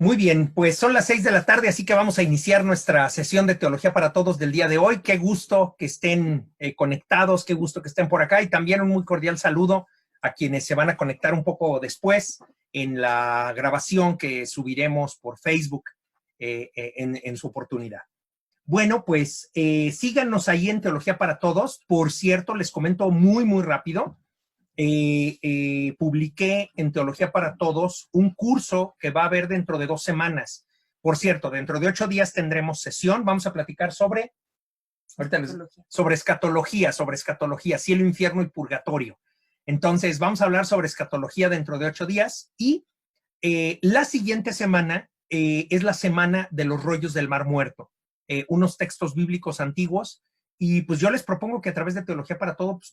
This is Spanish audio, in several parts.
Muy bien, pues son las 6 de la tarde, así que vamos a iniciar nuestra sesión de Teología para Todos del día de hoy. Qué gusto que estén conectados, qué gusto que estén por acá y también un muy cordial saludo a quienes se van a conectar un poco después en la grabación que subiremos por Facebook en su oportunidad. Bueno, pues síganos ahí en Teología para Todos. Por cierto, les comento muy rápido. Publiqué en Teología para Todos un curso que va a haber dentro de 2 semanas. Por cierto, dentro de 8 días tendremos sesión. Vamos a platicar sobre escatología, cielo, infierno y purgatorio. Entonces, vamos a hablar sobre escatología dentro de 8 días y la siguiente semana es la semana de los rollos del Mar Muerto, unos textos bíblicos antiguos. Y pues yo les propongo que a través de Teología para Todos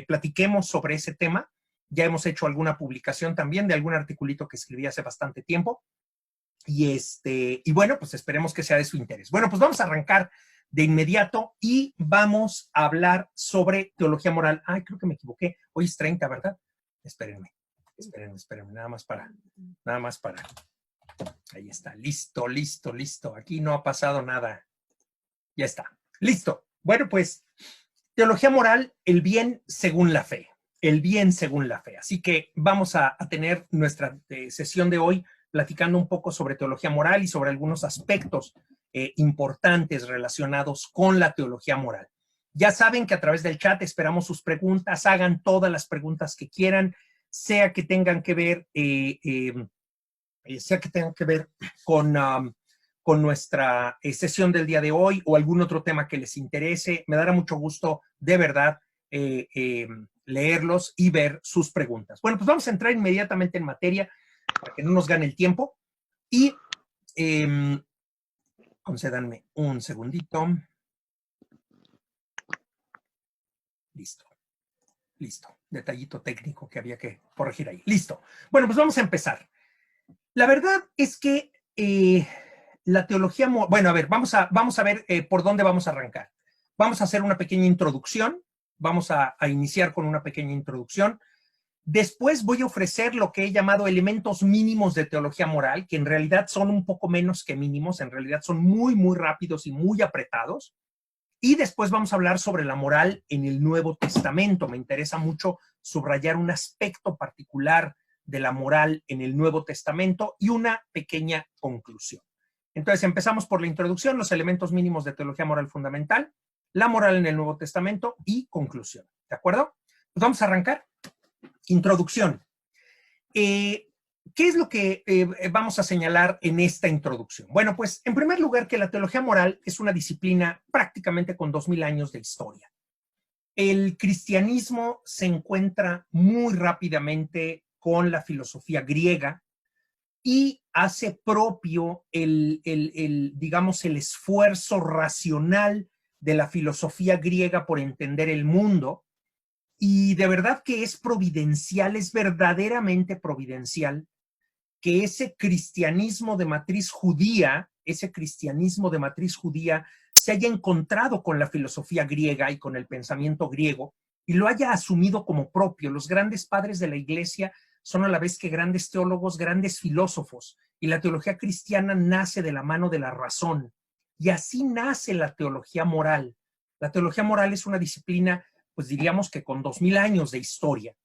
platiquemos sobre ese tema. Ya hemos hecho alguna publicación también de algún articulito que escribí hace bastante tiempo. Y bueno, pues esperemos que sea de su interés. Bueno, pues vamos a arrancar de inmediato y vamos a hablar sobre teología moral. Ay, creo que me equivoqué. Hoy es 30, ¿verdad? Espérenme, nada más para. Ahí está, listo. Aquí no ha pasado nada. Ya está, listo. Bueno, pues, teología moral, el bien según la fe. Así que vamos a tener nuestra sesión de hoy platicando un poco sobre teología moral y sobre algunos aspectos importantes relacionados con la teología moral. Ya saben que a través del chat esperamos sus preguntas, hagan todas las preguntas que quieran, sea que tengan que ver con nuestra sesión del día de hoy o algún otro tema que les interese. Me dará mucho gusto, de verdad, leerlos y ver sus preguntas. Bueno, pues vamos a entrar inmediatamente en materia para que no nos gane el tiempo. Y concédanme un segundito. Listo. Detallito técnico que había que corregir ahí. Listo. Bueno, pues vamos a empezar. La verdad es que la teología, bueno, a ver, vamos a ver por dónde vamos a arrancar. Vamos a hacer una pequeña introducción, vamos a iniciar con una pequeña introducción. Después voy a ofrecer lo que he llamado elementos mínimos de teología moral, que en realidad son un poco menos que mínimos, en realidad son muy rápidos y muy apretados. Y después vamos a hablar sobre la moral en el Nuevo Testamento. Me interesa mucho subrayar un aspecto particular de la moral en el Nuevo Testamento y una pequeña conclusión. Entonces empezamos por la introducción, los elementos mínimos de teología moral fundamental, la moral en el Nuevo Testamento y conclusión. ¿De acuerdo? Pues vamos a arrancar. Introducción. ¿Qué es lo que vamos a señalar en esta introducción? Bueno, pues en primer lugar que la teología moral es una disciplina prácticamente con 2000 años de historia. El cristianismo se encuentra muy rápidamente con la filosofía griega y hace propio digamos, el esfuerzo racional de la filosofía griega por entender el mundo. Y de verdad que es providencial, es verdaderamente providencial que ese cristianismo de matriz judía se haya encontrado con la filosofía griega y con el pensamiento griego y lo haya asumido como propio. Los grandes padres de la iglesia son a la vez que grandes teólogos, grandes filósofos, y la teología cristiana nace de la mano de la razón. Y así nace la teología moral. La teología moral es una disciplina, pues diríamos que con 2000 años de historia.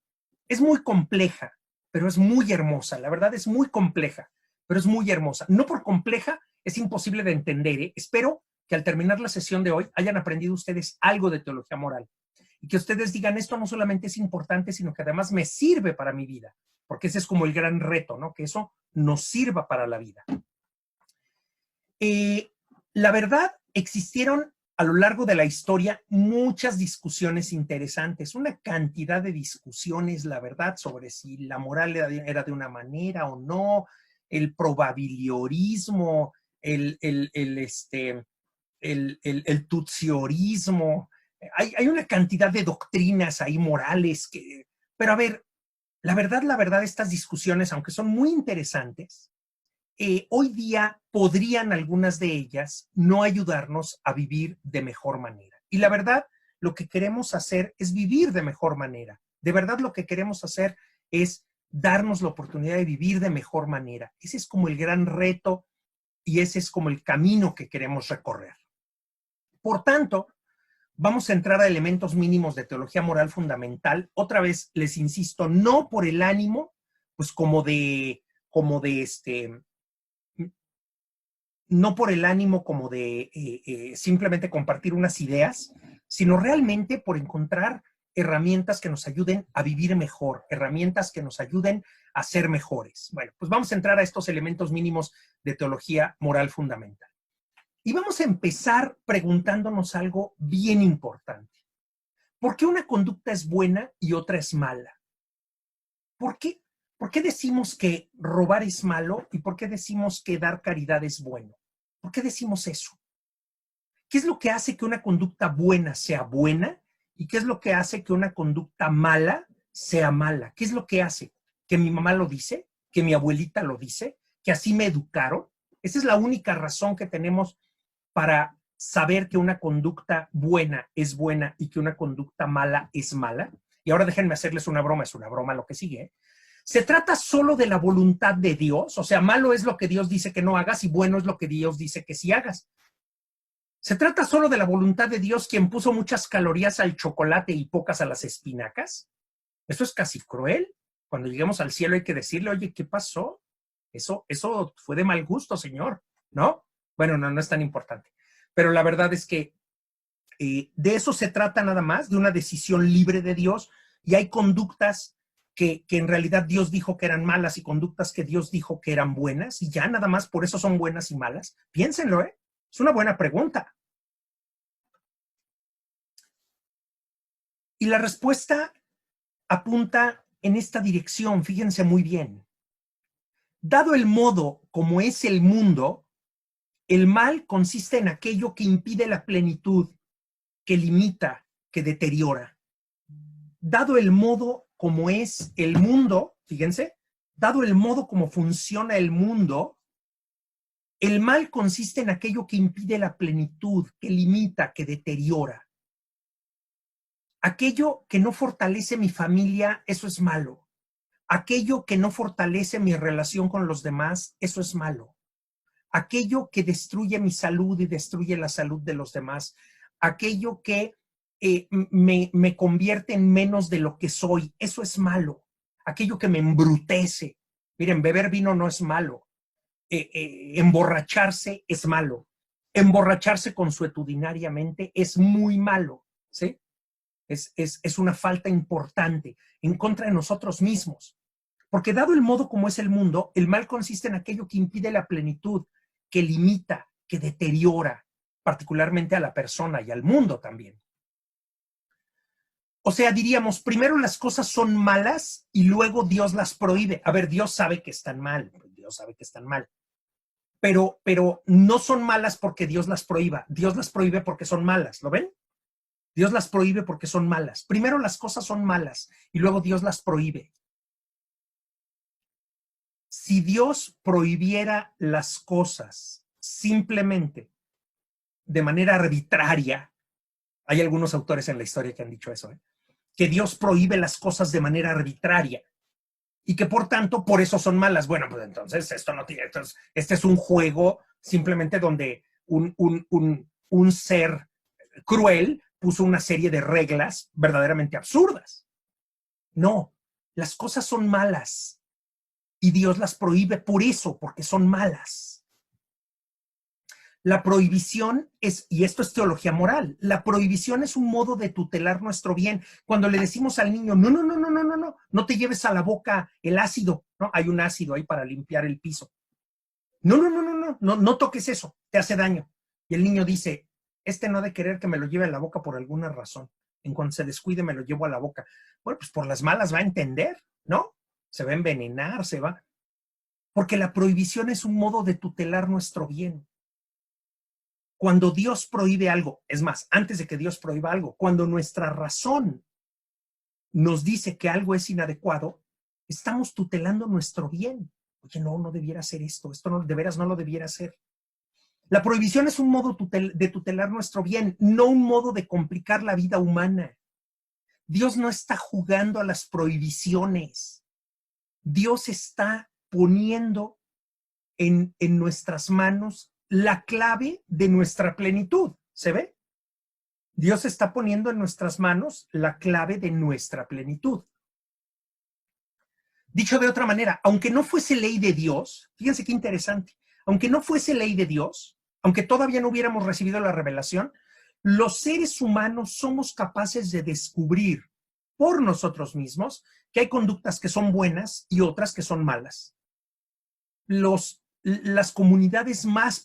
Es muy compleja, pero es muy hermosa. La verdad es muy compleja, pero es muy hermosa. No por compleja es imposible de entender. Espero que al terminar la sesión de hoy hayan aprendido ustedes algo de teología moral y que ustedes digan, esto no solamente es importante, sino que además me sirve para mi vida, porque ese es como el gran reto, ¿no? Que eso nos sirva para la vida. La verdad, existieron a lo largo de la historia muchas discusiones interesantes, una cantidad de discusiones, la verdad, sobre si la moral era de una manera o no, el probabiliorismo, el tutsiorismo. Hay una cantidad de doctrinas ahí morales pero a ver, la verdad, estas discusiones, aunque son muy interesantes, hoy día podrían algunas de ellas no ayudarnos a vivir de mejor manera. Y la verdad, lo que queremos hacer es vivir de mejor manera. De verdad, lo que queremos hacer es darnos la oportunidad de vivir de mejor manera. Ese es como el gran reto y ese es como el camino que queremos recorrer. Por tanto, vamos a entrar a elementos mínimos de teología moral fundamental. Otra vez, les insisto, no por el ánimo, pues no por el ánimo como de simplemente compartir unas ideas, sino realmente por encontrar herramientas que nos ayuden a vivir mejor, herramientas que nos ayuden a ser mejores. Bueno, pues vamos a entrar a estos elementos mínimos de teología moral fundamental. Y vamos a empezar preguntándonos algo bien importante. ¿Por qué una conducta es buena y otra es mala? ¿Por qué? ¿Por qué decimos que robar es malo y por qué decimos que dar caridad es bueno? ¿Por qué decimos eso? ¿Qué es lo que hace que una conducta buena sea buena y qué es lo que hace que una conducta mala sea mala? ¿Qué es lo que hace? ¿Que mi mamá lo dice? ¿Que mi abuelita lo dice? ¿Que así me educaron? Esa es la única razón que tenemos para saber que una conducta buena es buena y que una conducta mala es mala. Y ahora déjenme hacerles una broma, es una broma lo que sigue, ¿eh? Se trata solo de la voluntad de Dios, o sea, malo es lo que Dios dice que no hagas y bueno es lo que Dios dice que sí hagas. Se trata solo de la voluntad de Dios, quien puso muchas calorías al chocolate y pocas a las espinacas. Eso es casi cruel. Cuando lleguemos al cielo hay que decirle, oye, ¿qué pasó? Eso fue de mal gusto, Señor, ¿no? Bueno, no es tan importante. Pero la verdad es que de eso se trata nada más, de una decisión libre de Dios, y hay conductas que en realidad Dios dijo que eran malas y conductas que Dios dijo que eran buenas, y ya nada más por eso son buenas y malas. Piénsenlo, ¿eh? Es una buena pregunta. Y la respuesta apunta en esta dirección, fíjense muy bien. Dado el modo como es el mundo, el mal consiste en aquello que impide la plenitud, que limita, que deteriora. Dado el modo como es el mundo, fíjense, dado el modo como funciona el mundo, el mal consiste en aquello que impide la plenitud, que limita, que deteriora. Aquello que no fortalece mi familia, eso es malo. Aquello que no fortalece mi relación con los demás, eso es malo. Aquello que destruye mi salud y destruye la salud de los demás, aquello que me convierte en menos de lo que soy, eso es malo. Aquello que me embrutece. Miren, beber vino no es malo. Emborracharse es malo. Emborracharse consuetudinariamente es muy malo, ¿sí? Es una falta importante en contra de nosotros mismos. Porque dado el modo como es el mundo, el mal consiste en aquello que impide la plenitud, que limita, que deteriora, particularmente a la persona y al mundo también. O sea, diríamos, primero las cosas son malas y luego Dios las prohíbe. A ver, Dios sabe que están mal, Dios sabe que están mal. Pero no son malas porque Dios las prohíba. Dios las prohíbe porque son malas, ¿lo ven? Dios las prohíbe porque son malas. Primero las cosas son malas y luego Dios las prohíbe. Si Dios prohibiera las cosas simplemente de manera arbitraria, hay algunos autores en la historia que han dicho eso, que Dios prohíbe las cosas de manera arbitraria y que por tanto por eso son malas. Bueno, pues entonces esto no tiene, este es un juego simplemente donde un ser cruel puso una serie de reglas verdaderamente absurdas. No, las cosas son malas y Dios las prohíbe por eso, porque son malas. La prohibición es, y esto es teología moral, la prohibición es un modo de tutelar nuestro bien. Cuando le decimos al niño, no te lleves a la boca el ácido, ¿no? Hay un ácido ahí para limpiar el piso. No toques eso, te hace daño. Y el niño dice, no ha de querer que me lo lleve a la boca por alguna razón. En cuanto se descuide me lo llevo a la boca. Bueno, pues por las malas va a entender, ¿no? Se va a envenenar, se va. Porque la prohibición es un modo de tutelar nuestro bien. Cuando Dios prohíbe algo, es más, antes de que Dios prohíba algo, cuando nuestra razón nos dice que algo es inadecuado, estamos tutelando nuestro bien. Oye, no debiera hacer esto no, de veras no lo debiera hacer. La prohibición es un modo de tutelar nuestro bien, no un modo de complicar la vida humana. Dios no está jugando a las prohibiciones. Dios está poniendo en nuestras manos la clave de nuestra plenitud. ¿Se ve? Dios está poniendo en nuestras manos la clave de nuestra plenitud. Dicho de otra manera, aunque no fuese ley de Dios, fíjense qué interesante, aunque no fuese ley de Dios, aunque todavía no hubiéramos recibido la revelación, los seres humanos somos capaces de descubrir por nosotros mismos que hay conductas que son buenas y otras que son malas. Las comunidades más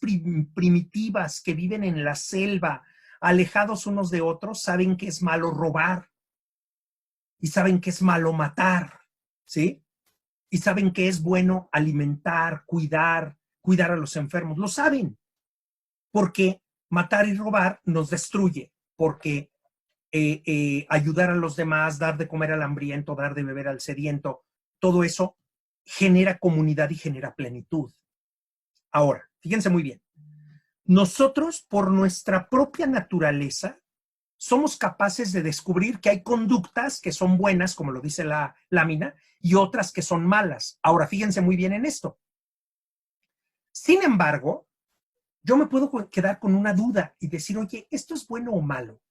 primitivas que viven en la selva, alejados unos de otros, saben que es malo robar y saben que es malo matar, ¿sí? Y saben que es bueno alimentar, cuidar a los enfermos. Lo saben, porque matar y robar nos destruye, porque ayudar a los demás, dar de comer al hambriento, dar de beber al sediento, todo eso genera comunidad y genera plenitud. Ahora, fíjense muy bien, nosotros por nuestra propia naturaleza somos capaces de descubrir que hay conductas que son buenas, como lo dice la lámina, y otras que son malas. Ahora, fíjense muy bien en esto. Sin embargo, yo me puedo quedar con una duda y decir, oye, ¿esto es bueno o malo?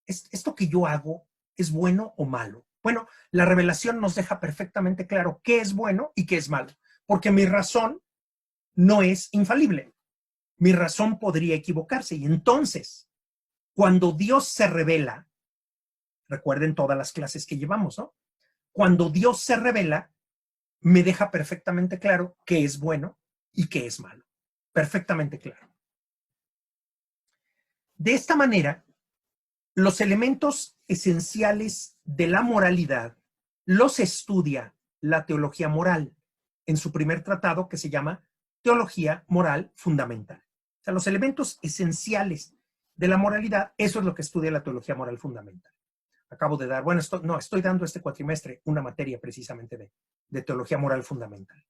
¿Esto que yo hago es bueno o malo? Bueno, la revelación nos deja perfectamente claro qué es bueno y qué es malo, porque mi razón no es infalible. Mi razón podría equivocarse. Y entonces, cuando Dios se revela, recuerden todas las clases que llevamos, ¿no? Cuando Dios se revela, me deja perfectamente claro qué es bueno y qué es malo. Perfectamente claro. De esta manera, los elementos esenciales de la moralidad los estudia la teología moral en su primer tratado que se llama Teología Moral Fundamental. O sea, los elementos esenciales de la moralidad, eso es lo que estudia la teología moral fundamental. Acabo de dar, bueno, estoy dando este cuatrimestre una materia precisamente de teología moral fundamental.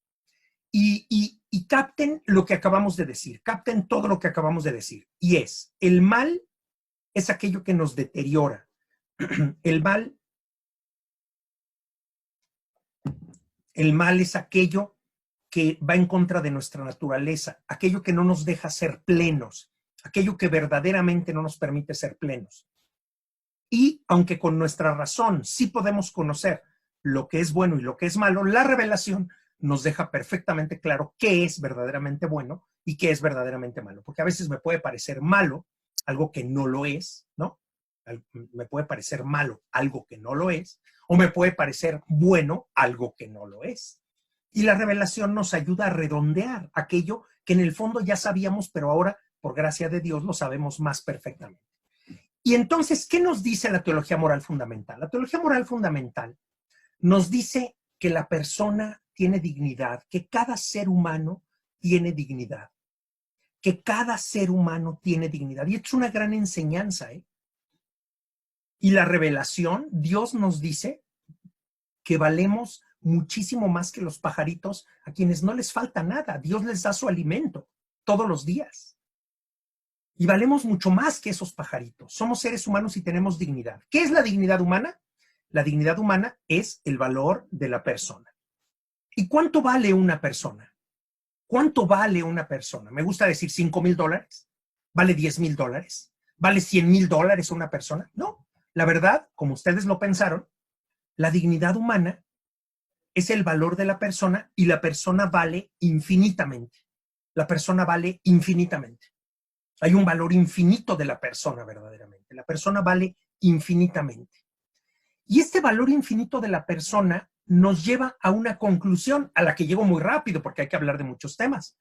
Y capten lo que acabamos de decir, capten todo lo que acabamos de decir. Y es, el mal es aquello que nos deteriora. El mal es aquello que va en contra de nuestra naturaleza, aquello que no nos deja ser plenos, aquello que verdaderamente no nos permite ser plenos. Y aunque con nuestra razón sí podemos conocer lo que es bueno y lo que es malo, la revelación nos deja perfectamente claro qué es verdaderamente bueno y qué es verdaderamente malo. Porque a veces me puede parecer malo algo que no lo es, ¿no? Me puede parecer malo algo que no lo es, o me puede parecer bueno algo que no lo es. Y la revelación nos ayuda a redondear aquello que en el fondo ya sabíamos, pero ahora, por gracia de Dios, lo sabemos más perfectamente. Y entonces, ¿qué nos dice la teología moral fundamental? La teología moral fundamental nos dice que la persona tiene dignidad, que cada ser humano tiene dignidad, que cada ser humano tiene dignidad. Y es una gran enseñanza, ¿eh? Y la revelación, Dios nos dice que valemos muchísimo más que los pajaritos a quienes no les falta nada. Dios les da su alimento todos los días. Y valemos mucho más que esos pajaritos. Somos seres humanos y tenemos dignidad. ¿Qué es la dignidad humana? La dignidad humana es el valor de la persona. ¿Y cuánto vale una persona? ¿Cuánto vale una persona? Me gusta decir $5,000. ¿Vale $10,000? ¿Vale $100,000 una persona? No. La verdad, como ustedes lo pensaron, la dignidad humana es el valor de la persona y la persona vale infinitamente. La persona vale infinitamente. Hay un valor infinito de la persona verdaderamente. La persona vale infinitamente. Y este valor infinito de la persona nos lleva a una conclusión a la que llego muy rápido porque hay que hablar de muchos temas.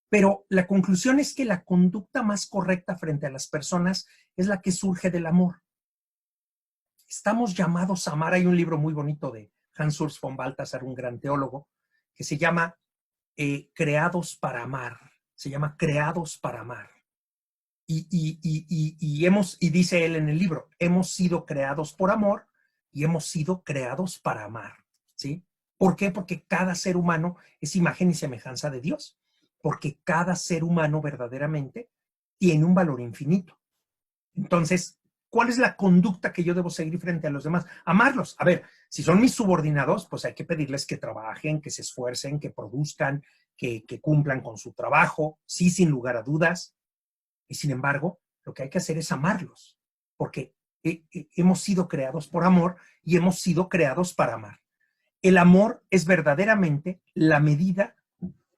Pero la conclusión es que la conducta más correcta frente a las personas es la que surge del amor. Estamos llamados a amar. Hay un libro muy bonito de Hans Urs von Balthasar, un gran teólogo, que se llama Creados para amar. Se llama Creados para amar. Y dice él en el libro, hemos sido creados por amor y hemos sido creados para amar, ¿sí? ¿Por qué? Porque cada ser humano es imagen y semejanza de Dios, porque cada ser humano verdaderamente tiene un valor infinito. Entonces, ¿Cuál es la conducta que yo debo seguir frente a los demás? Amarlos. A ver, si son mis subordinados, pues hay que pedirles que trabajen, que se esfuercen, que produzcan, que cumplan con su trabajo, sí, sin lugar a dudas. Y sin embargo, lo que hay que hacer es amarlos, porque hemos sido creados por amor y hemos sido creados para amar. El amor es verdaderamente la medida,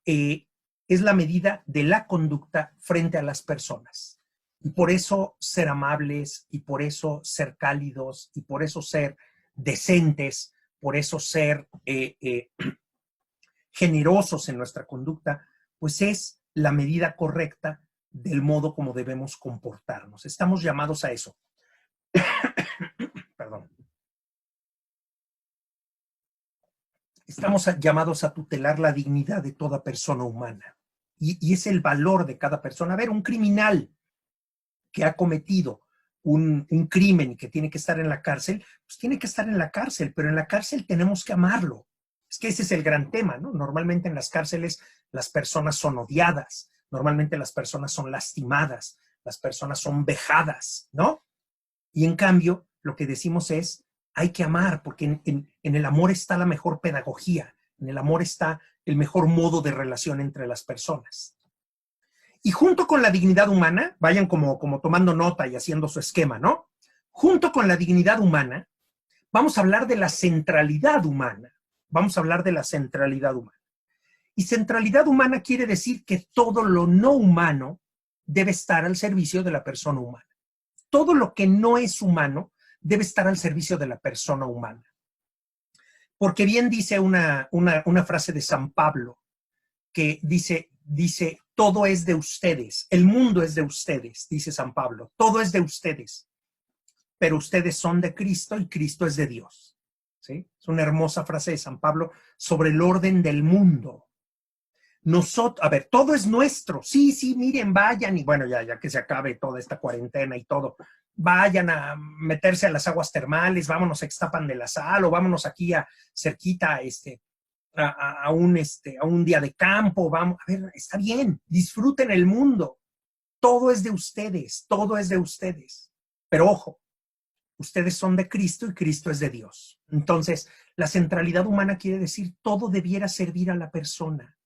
es la medida de la conducta frente a las personas. Y por eso ser amables, y por eso ser cálidos, y por eso ser decentes, por eso ser generosos en nuestra conducta, pues es la medida correcta del modo como debemos comportarnos. Estamos llamados a eso. Perdón. Estamos llamados a tutelar la dignidad de toda persona humana. Y es el valor de cada persona. A ver, un criminal que ha cometido un crimen y que tiene que estar en la cárcel, pues tiene que estar en la cárcel, pero en la cárcel tenemos que amarlo. Es que ese es el gran tema, ¿no? Normalmente en las cárceles las personas son odiadas, normalmente las personas son lastimadas, las personas son vejadas, ¿no? Y en cambio, lo que decimos es, hay que amar, porque en el amor está la mejor pedagogía, en el amor está el mejor modo de relación entre las personas. Y junto con la dignidad humana, vayan como tomando nota y haciendo su esquema, ¿no? Junto con la dignidad humana, vamos a hablar de la centralidad humana. Vamos a hablar de la centralidad humana. Y centralidad humana quiere decir que todo lo no humano debe estar al servicio de la persona humana. Todo lo que no es humano debe estar al servicio de la persona humana. Porque bien dice una frase de San Pablo, que dice, todo es de ustedes, el mundo es de ustedes, dice San Pablo, todo es de ustedes, pero ustedes son de Cristo y Cristo es de Dios. ¿Sí? Es una hermosa frase de San Pablo sobre el orden del mundo. Nosotros, a ver, todo es nuestro. Sí, miren, vayan y bueno, ya que se acabe toda esta cuarentena y todo, vayan a meterse a las aguas termales, vámonos a Ixtapan de la Sal o vámonos aquí a cerquita a un día de campo, vamos, a ver, está bien, disfruten el mundo. Todo es de ustedes, todo es de ustedes. Pero ojo, ustedes son de Cristo y Cristo es de Dios. Entonces, la centralidad humana quiere decir todo debiera servir a la persona.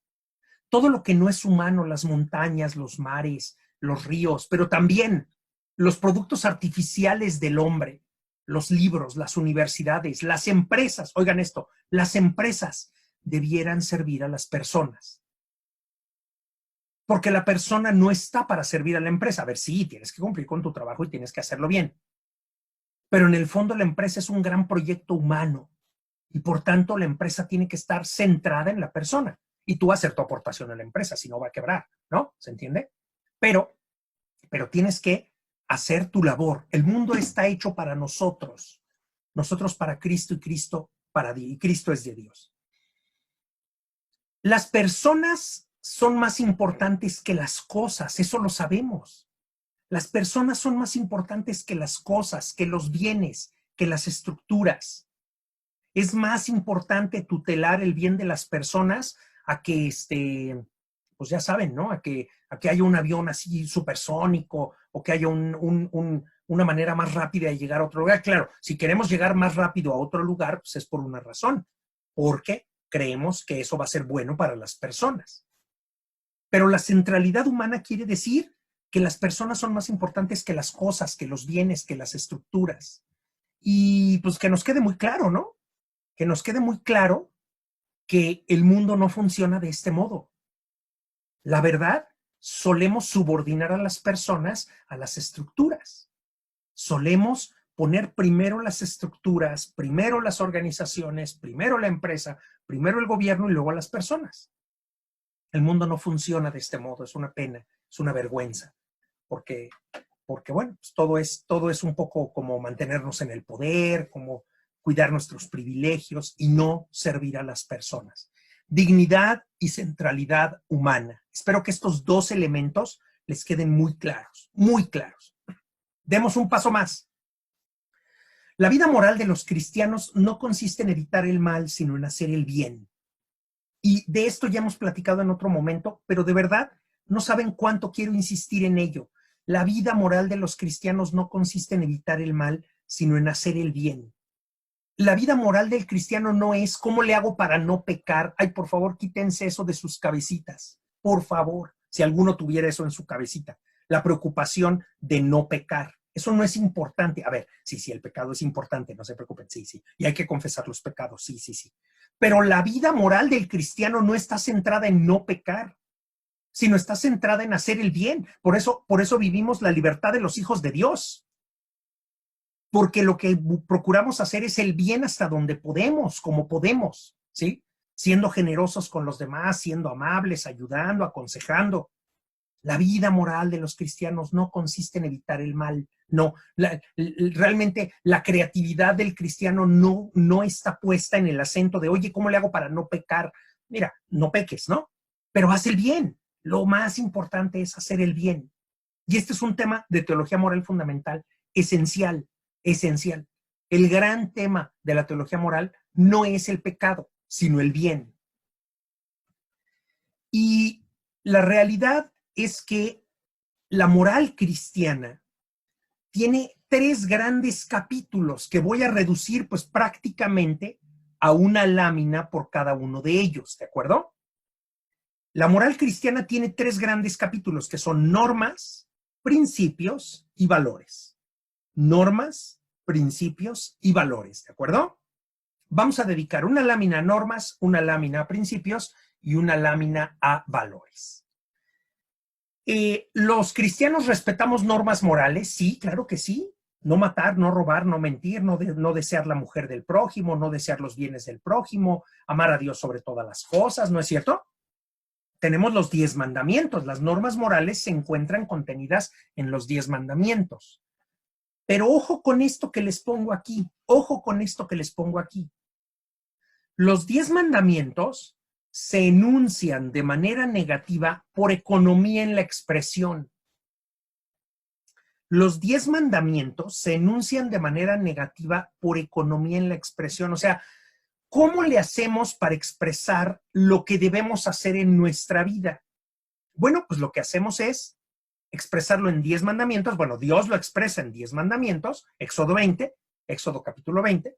Todo lo que no es humano, las montañas, los mares, los ríos, pero también los productos artificiales del hombre, los libros, las universidades, las empresas, oigan esto, las empresas debieran servir a las personas. Porque la persona no está para servir a la empresa. A ver, sí, tienes que cumplir con tu trabajo y tienes que hacerlo bien. Pero en el fondo la empresa es un gran proyecto humano y por tanto la empresa tiene que estar centrada en la persona y tú hacer tu aportación a la empresa, si no va a quebrar, ¿no? ¿Se entiende? Pero tienes que hacer tu labor. El mundo está hecho para nosotros para Cristo y Cristo para Dios, y Cristo es de Dios. Las personas son más importantes que las cosas, eso lo sabemos. Las personas son más importantes que las cosas, que los bienes, que las estructuras. Es más importante tutelar el bien de las personas a que, pues ya saben, ¿no? A que haya un avión así supersónico o que haya una manera más rápida de llegar a otro lugar. Claro, si queremos llegar más rápido a otro lugar, pues es por una razón, porque creemos que eso va a ser bueno para las personas. Pero la centralidad humana quiere decir que las personas son más importantes que las cosas, que los bienes, que las estructuras. Y pues que nos quede muy claro, ¿no? Que nos quede muy claro que el mundo no funciona de este modo. La verdad, solemos subordinar a las personas a las estructuras. Solemos poner primero las estructuras, primero las organizaciones, primero la empresa, primero el gobierno y luego a las personas. El mundo no funciona de este modo, es una pena, es una vergüenza, porque bueno, pues todo es un poco como mantenernos en el poder, como cuidar nuestros privilegios y no servir a las personas. Dignidad y centralidad humana. Espero que estos dos elementos les queden muy claros, muy claros. Demos un paso más. La vida moral de los cristianos no consiste en evitar el mal, sino en hacer el bien. Y de esto ya hemos platicado en otro momento, pero de verdad no saben cuánto quiero insistir en ello. La vida moral de los cristianos no consiste en evitar el mal, sino en hacer el bien. La vida moral del cristiano no es cómo le hago para no pecar. Ay, por favor, quítense eso de sus cabecitas. Por favor, si alguno tuviera eso en su cabecita. La preocupación de no pecar. Eso no es importante. A ver, sí, el pecado es importante, no se preocupen, sí. Y hay que confesar los pecados, sí. Pero la vida moral del cristiano no está centrada en no pecar, sino está centrada en hacer el bien. Por eso vivimos la libertad de los hijos de Dios. Porque lo que procuramos hacer es el bien hasta donde podemos, como podemos, ¿sí? Siendo generosos con los demás, siendo amables, ayudando, aconsejando. La vida moral de los cristianos no consiste en evitar el mal, no. Realmente la creatividad del cristiano no está puesta en el acento de, oye, ¿cómo le hago para no pecar? Mira, no peques, ¿no? Pero haz el bien. Lo más importante es hacer el bien. Y este es un tema de teología moral fundamental, esencial. El gran tema de la teología moral no es el pecado, sino el bien. Y la realidad es que la moral cristiana tiene 3 grandes capítulos que voy a reducir pues prácticamente a una lámina por cada uno de ellos, ¿de acuerdo? La moral cristiana tiene 3 grandes capítulos que son normas, principios y valores. Normas, principios y valores, ¿de acuerdo? Vamos a dedicar una lámina a normas, una lámina a principios y una lámina a valores. ¿Los cristianos respetamos normas morales? Sí, claro que sí. No matar, no robar, no mentir, no desear la mujer del prójimo, no desear los bienes del prójimo, amar a Dios sobre todas las cosas, ¿no es cierto? Tenemos los 10 mandamientos. Las normas morales se encuentran contenidas en los 10 mandamientos. Pero ojo con esto que les pongo aquí. Los 10 mandamientos se enuncian de manera negativa por economía en la expresión. Los 10 mandamientos se enuncian de manera negativa por economía en la expresión. O sea, ¿cómo le hacemos para expresar lo que debemos hacer en nuestra vida? Bueno, pues lo que hacemos es expresarlo en 10 mandamientos. Bueno, Dios lo expresa en 10 mandamientos, Éxodo capítulo 20.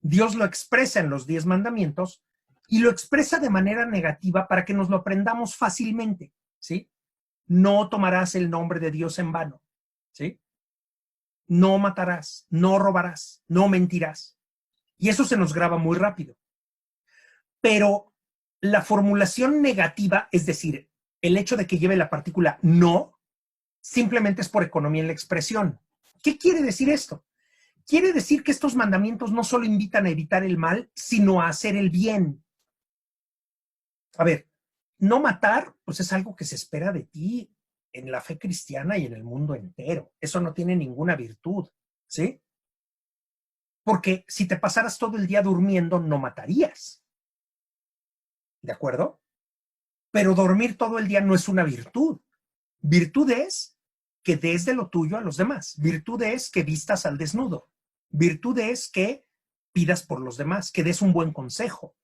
Dios lo expresa en los 10 mandamientos y lo expresa de manera negativa para que nos lo aprendamos fácilmente, ¿sí? No tomarás el nombre de Dios en vano, ¿sí? No matarás, no robarás, no mentirás. Y eso se nos graba muy rápido. Pero la formulación negativa, es decir, el hecho de que lleve la partícula no, simplemente es por economía en la expresión. ¿Qué quiere decir esto? Quiere decir que estos mandamientos no solo invitan a evitar el mal, sino a hacer el bien. A ver, no matar, pues es algo que se espera de ti en la fe cristiana y en el mundo entero. Eso no tiene ninguna virtud, ¿sí? Porque si te pasaras todo el día durmiendo, no matarías. ¿De acuerdo? Pero dormir todo el día no es una virtud. Virtud es que des de lo tuyo a los demás. Virtud es que vistas al desnudo. Virtud es que pidas por los demás, que des un buen consejo.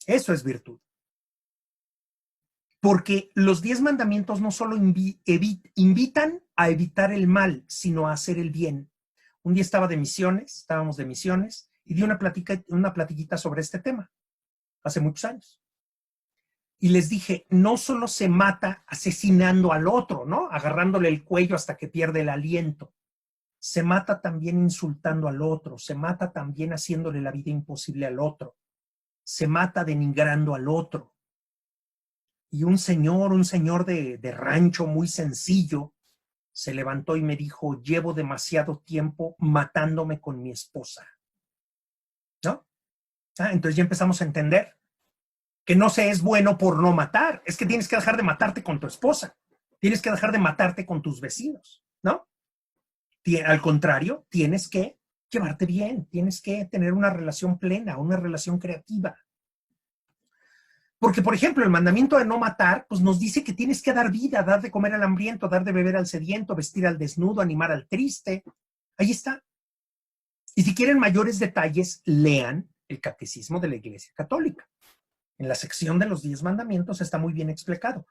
Eso es virtud. Porque los 10 mandamientos no solo invitan a evitar el mal, sino a hacer el bien. Un día estábamos de misiones, y di una platiquita sobre este tema, hace muchos años. Y les dije, no solo se mata asesinando al otro, ¿no? Agarrándole el cuello hasta que pierde el aliento. Se mata también insultando al otro, se mata también haciéndole la vida imposible al otro, se mata denigrando al otro. Y un señor de rancho muy sencillo, se levantó y me dijo, llevo demasiado tiempo matándome con mi esposa. ¿No? Entonces ya empezamos a entender que no se es bueno por no matar, es que tienes que dejar de matarte con tu esposa, tienes que dejar de matarte con tus vecinos, ¿no? Al contrario, tienes que llevarte bien, tienes que tener una relación plena, una relación creativa. Porque, por ejemplo, el mandamiento de no matar, pues nos dice que tienes que dar vida, dar de comer al hambriento, dar de beber al sediento, vestir al desnudo, animar al triste. Ahí está. Y si quieren mayores detalles, lean el Catecismo de la Iglesia Católica. En la sección de los 10 mandamientos está muy bien explicado.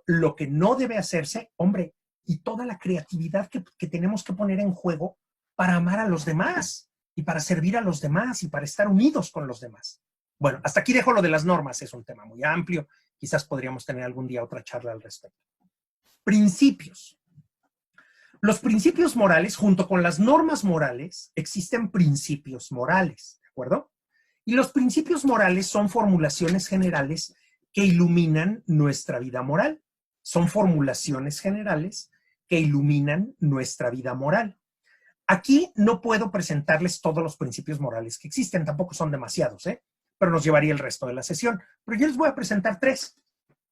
Lo que no debe hacerse, hombre, y toda la creatividad que tenemos que poner en juego para amar a los demás y para servir a los demás y para estar unidos con los demás. Bueno, hasta aquí dejo lo de las normas, es un tema muy amplio, quizás podríamos tener algún día otra charla al respecto. Principios. Los principios morales, junto con las normas morales, existen principios morales, ¿de acuerdo? Y los principios morales son formulaciones generales que iluminan nuestra vida moral. Son formulaciones generales que iluminan nuestra vida moral. Aquí no puedo presentarles todos los principios morales que existen, tampoco son demasiados, pero nos llevaría el resto de la sesión. Pero yo les voy a presentar 3.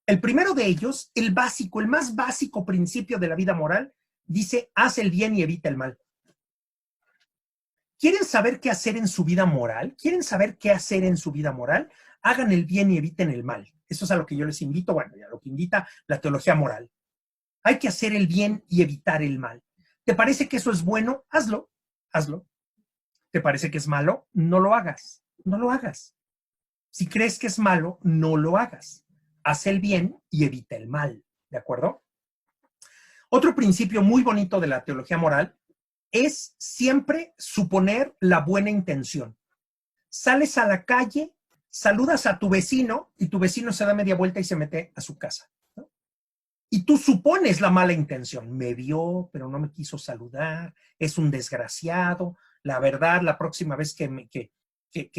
El primero de ellos, el básico, el más básico principio de la vida moral, dice, haz el bien y evita el mal. ¿Quieren saber qué hacer en su vida moral? ¿Quieren saber qué hacer en su vida moral? Hagan el bien y eviten el mal. Eso es a lo que yo les invito, bueno, y a lo que invita la teología moral. Hay que hacer el bien y evitar el mal. ¿Te parece que eso es bueno? Hazlo, hazlo. ¿Te parece que es malo? No lo hagas, no lo hagas. Si crees que es malo, no lo hagas. Haz el bien y evita el mal, ¿de acuerdo? Otro principio muy bonito de la teología moral es siempre suponer la buena intención. Sales a la calle, saludas a tu vecino y tu vecino se da media vuelta y se mete a su casa, ¿no? Y tú supones la mala intención. Me vio, pero no me quiso saludar, es un desgraciado. La verdad, la próxima vez que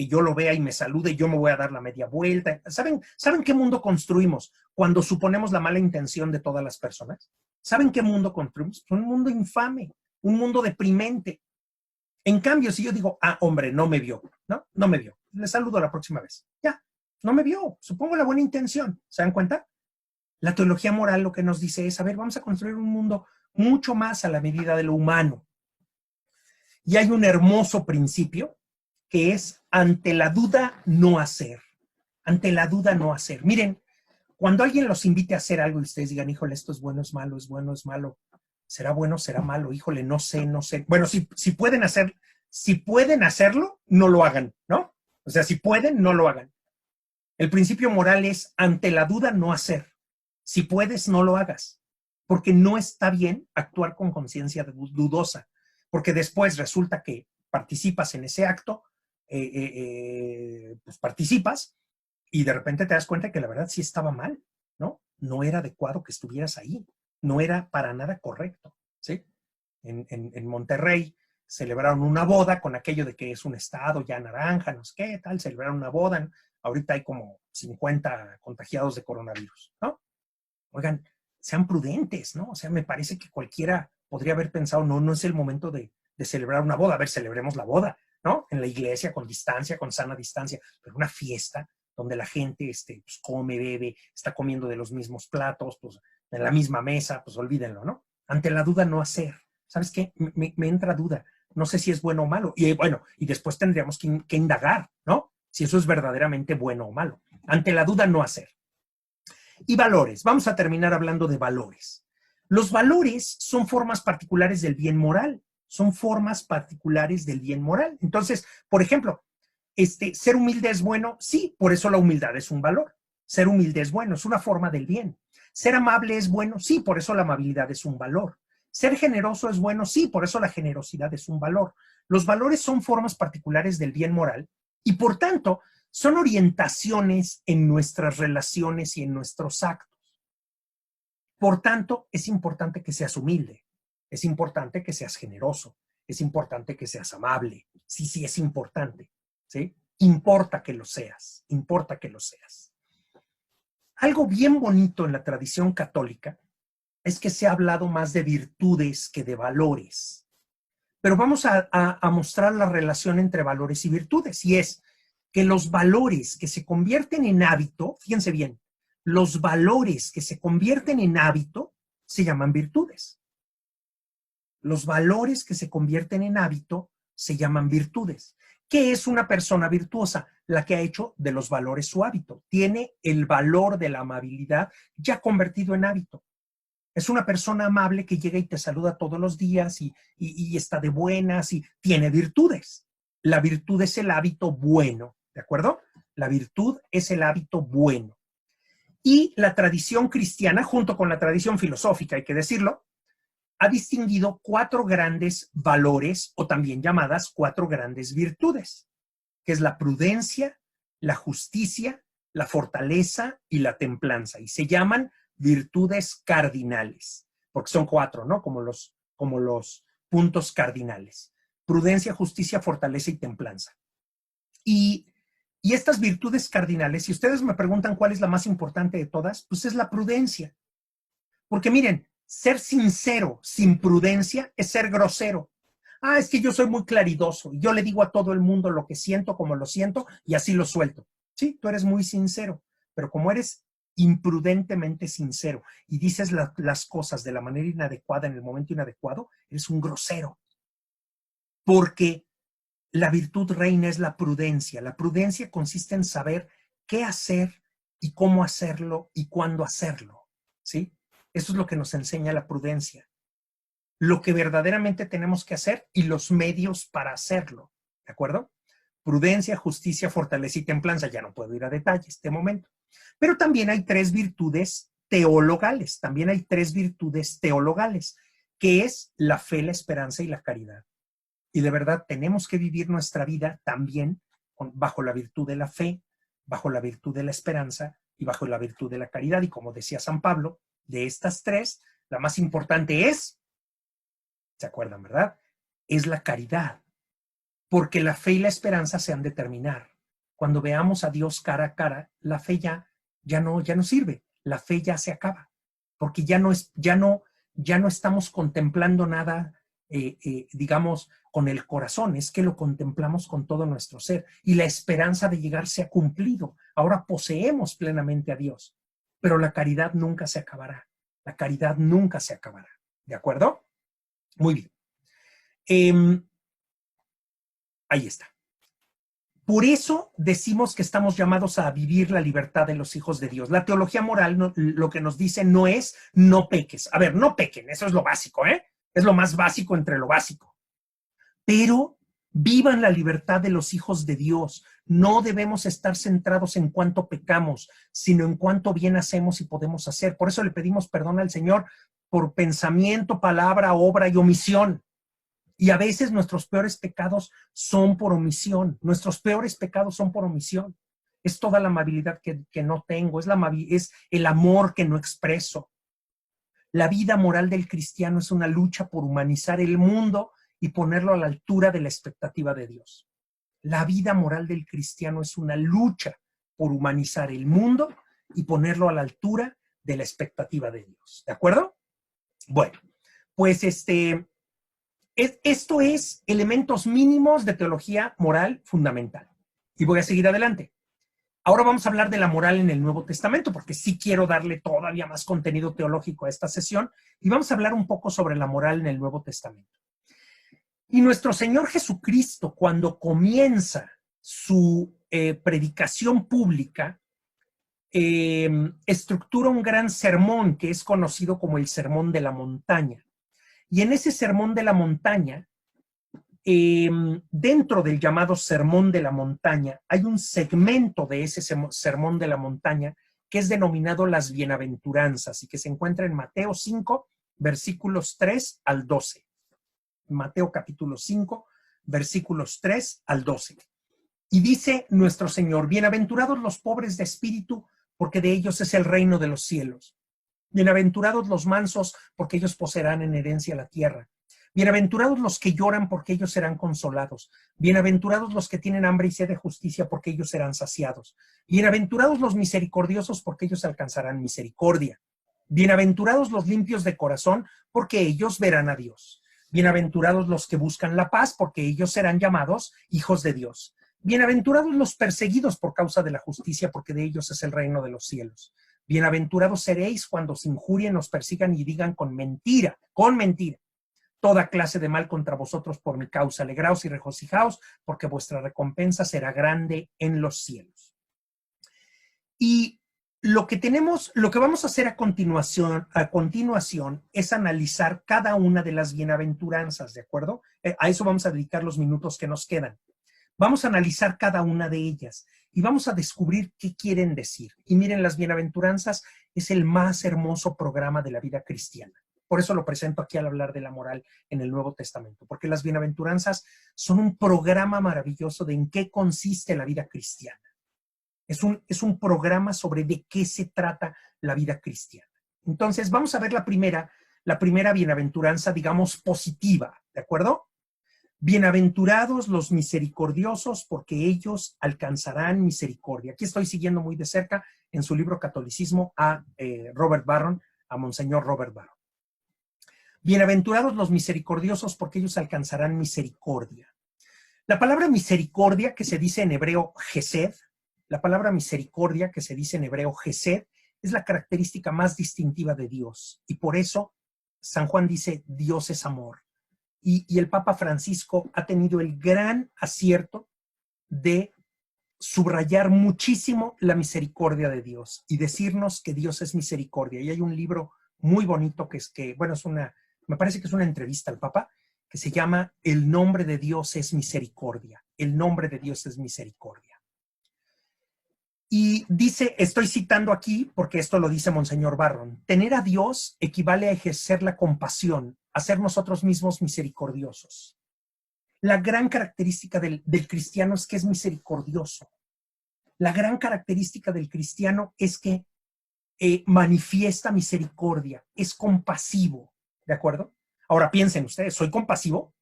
yo lo vea y me salude, yo me voy a dar la media vuelta. ¿Saben qué mundo construimos cuando suponemos la mala intención de todas las personas? ¿Saben qué mundo construimos? Un mundo infame, un mundo deprimente. En cambio, si yo digo, hombre, no me vio, ¿no? No me vio. Le saludo la próxima vez. Ya, no me vio. Supongo la buena intención. ¿Se dan cuenta? La teología moral lo que nos dice es, a ver, vamos a construir un mundo mucho más a la medida de lo humano. Y hay un hermoso principio que es ante la duda no hacer. Ante la duda no hacer. Miren, cuando alguien los invite a hacer algo y ustedes digan, híjole, esto es bueno, es malo, es bueno, es malo, será bueno, será malo, híjole, no sé, no sé. Bueno, si pueden hacerlo, no lo hagan, ¿no? O sea, si pueden, no lo hagan. El principio moral es ante la duda no hacer. Si puedes, no lo hagas, porque no está bien actuar con conciencia dudosa, porque después resulta que participas en ese acto, pues participas y de repente te das cuenta que la verdad sí estaba mal, ¿no? No era adecuado que estuvieras ahí, no era para nada correcto, ¿sí? En Monterrey celebraron una boda con aquello de que es un estado ya naranja, no sé qué, tal, celebraron una boda, ahorita hay como 50 contagiados de coronavirus, ¿no? Oigan, sean prudentes, ¿no? O sea, me parece que cualquiera podría haber pensado, no es el momento de celebrar una boda. A ver, celebremos la boda, ¿no? En la iglesia, con distancia, con sana distancia, pero una fiesta donde la gente pues, come, bebe, está comiendo de los mismos platos, pues en la misma mesa, pues olvídenlo, ¿no? Ante la duda no hacer. ¿Sabes qué? Me entra duda. No sé si es bueno o malo. Y bueno, y después tendríamos que indagar, ¿no? Si eso es verdaderamente bueno o malo. Ante la duda no hacer. Y valores. Vamos a terminar hablando de valores. Los valores son formas particulares del bien moral. Son formas particulares del bien moral. Entonces, por ejemplo, ser humilde es bueno, sí, por eso la humildad es un valor. Ser humilde es bueno, es una forma del bien. Ser amable es bueno, sí, por eso la amabilidad es un valor. Ser generoso es bueno, sí, por eso la generosidad es un valor. Los valores son formas particulares del bien moral y por tanto son orientaciones en nuestras relaciones y en nuestros actos. Por tanto, es importante que seas humilde, es importante que seas generoso, es importante que seas amable. Sí, es importante, ¿sí? Importa que lo seas, importa que lo seas. Algo bien bonito en la tradición católica es que se ha hablado más de virtudes que de valores. Pero vamos a mostrar la relación entre valores y virtudes, y es que los valores que se convierten en hábito, fíjense bien, los valores que se convierten en hábito se llaman virtudes. Los valores que se convierten en hábito se llaman virtudes. ¿Qué es una persona virtuosa? La que ha hecho de los valores su hábito. Tiene el valor de la amabilidad ya convertido en hábito. Es una persona amable que llega y te saluda todos los días y está de buenas y tiene virtudes. La virtud es el hábito bueno, ¿de acuerdo? La virtud es el hábito bueno. Y la tradición cristiana, junto con la tradición filosófica, hay que decirlo, ha distinguido 4 grandes valores, o también llamadas 4 grandes virtudes, que es la prudencia, la justicia, la fortaleza y la templanza. Y se llaman virtudes cardinales, porque son 4, ¿no? Como los puntos cardinales. Prudencia, justicia, fortaleza y templanza. Y estas virtudes cardinales, si ustedes me preguntan cuál es la más importante de todas, pues es la prudencia. Porque miren, ser sincero sin prudencia es ser grosero. Ah, es que yo soy muy claridoso y yo le digo a todo el mundo lo que siento, como lo siento, y así lo suelto. Sí, tú eres muy sincero, pero como eres imprudentemente sincero y dices las cosas de la manera inadecuada en el momento inadecuado, eres un grosero. Porque la virtud reina es la prudencia. La prudencia consiste en saber qué hacer y cómo hacerlo y cuándo hacerlo, ¿sí? Eso es lo que nos enseña la prudencia. Lo que verdaderamente tenemos que hacer y los medios para hacerlo, ¿de acuerdo? Prudencia, justicia, fortaleza y templanza. Ya no puedo ir a detalles de momento. Pero también hay 3 virtudes teologales. También hay 3 virtudes teologales, que es la fe, la esperanza y la caridad. Y de verdad tenemos que vivir nuestra vida también bajo la virtud de la fe, bajo la virtud de la esperanza y bajo la virtud de la caridad. Y como decía San Pablo, de estas 3, la más importante es, ¿se acuerdan, verdad? Es la caridad. Porque la fe y la esperanza se han de terminar. Cuando veamos a Dios cara a cara, la fe ya no sirve. La fe ya se acaba. Porque ya no estamos contemplando nada, digamos, con el corazón. Es que lo contemplamos con todo nuestro ser. Y la esperanza de llegar se ha cumplido. Ahora poseemos plenamente a Dios. Pero la caridad nunca se acabará. La caridad nunca se acabará. ¿De acuerdo? Muy bien. Ahí está. Por eso decimos que estamos llamados a vivir la libertad de los hijos de Dios. La teología moral lo que nos dice no es no peques. A ver, no pequen, eso es lo básico, ¿eh? Es lo más básico entre lo básico. Pero vivan la libertad de los hijos de Dios. No debemos estar centrados en cuánto pecamos, sino en cuánto bien hacemos y podemos hacer. Por eso le pedimos perdón al Señor por pensamiento, palabra, obra y omisión. Y a veces nuestros peores pecados son por omisión. Nuestros peores pecados son por omisión. Es toda la amabilidad que no tengo, es el amor que no expreso. La vida moral del cristiano es una lucha por humanizar el mundo y ponerlo a la altura de la expectativa de Dios. La vida moral del cristiano es una lucha por humanizar el mundo y ponerlo a la altura de la expectativa de Dios. ¿De acuerdo? Bueno, pues esto es elementos mínimos de teología moral fundamental. Y voy a seguir adelante. Ahora vamos a hablar de la moral en el Nuevo Testamento, porque sí quiero darle todavía más contenido teológico a esta sesión, y vamos a hablar un poco sobre la moral en el Nuevo Testamento. Y nuestro Señor Jesucristo, cuando comienza su predicación pública, estructura un gran sermón que es conocido como el Sermón de la Montaña. Y en ese Sermón de la Montaña, dentro del llamado Sermón de la Montaña, hay un segmento de ese Sermón de la Montaña que es denominado las bienaventuranzas y que se encuentra en Mateo 5, versículos 3 al 12. Mateo capítulo 5, versículos 3 al 12. Y dice nuestro Señor: bienaventurados los pobres de espíritu, porque de ellos es el reino de los cielos. Bienaventurados los mansos, porque ellos poseerán en herencia la tierra. Bienaventurados los que lloran, porque ellos serán consolados. Bienaventurados los que tienen hambre y sed de justicia, porque ellos serán saciados. Bienaventurados los misericordiosos, porque ellos alcanzarán misericordia. Bienaventurados los limpios de corazón, porque ellos verán a Dios. Bienaventurados los que buscan la paz, porque ellos serán llamados hijos de Dios. Bienaventurados los perseguidos por causa de la justicia, porque de ellos es el reino de los cielos. Bienaventurados seréis cuando os injurien, os persigan y digan con mentira, toda clase de mal contra vosotros por mi causa. Alegraos y regocijaos, porque vuestra recompensa será grande en los cielos. Y lo que vamos a hacer a continuación es analizar cada una de las bienaventuranzas, ¿de acuerdo? A eso vamos a dedicar los minutos que nos quedan. Vamos a analizar cada una de ellas y vamos a descubrir qué quieren decir. Y miren, las bienaventuranzas es el más hermoso programa de la vida cristiana. Por eso lo presento aquí al hablar de la moral en el Nuevo Testamento, porque las bienaventuranzas son un programa maravilloso de en qué consiste la vida cristiana. Es un programa sobre de qué se trata la vida cristiana. Entonces, vamos a ver la primera bienaventuranza, digamos, positiva, ¿de acuerdo? Bienaventurados los misericordiosos, porque ellos alcanzarán misericordia. Aquí estoy siguiendo muy de cerca en su libro Catolicismo a Robert Barron, a Monseñor Robert Barron. Bienaventurados los misericordiosos, porque ellos alcanzarán misericordia. La palabra misericordia, que se dice en hebreo gesed, la palabra misericordia, que se dice en hebreo gesed, es la característica más distintiva de Dios. Y por eso San Juan dice, Dios es amor. Y el Papa Francisco ha tenido el gran acierto de subrayar muchísimo la misericordia de Dios y decirnos que Dios es misericordia. Y hay un libro muy bonito me parece que es una entrevista al Papa, que se llama El nombre de Dios es misericordia. El nombre de Dios es misericordia. Y dice, estoy citando aquí porque esto lo dice Monseñor Barron, tener a Dios equivale a ejercer la compasión, a ser nosotros mismos misericordiosos. La gran característica del cristiano es que es misericordioso. La gran característica del cristiano es que manifiesta misericordia, es compasivo, ¿de acuerdo? Ahora piensen ustedes, ¿soy compasivo?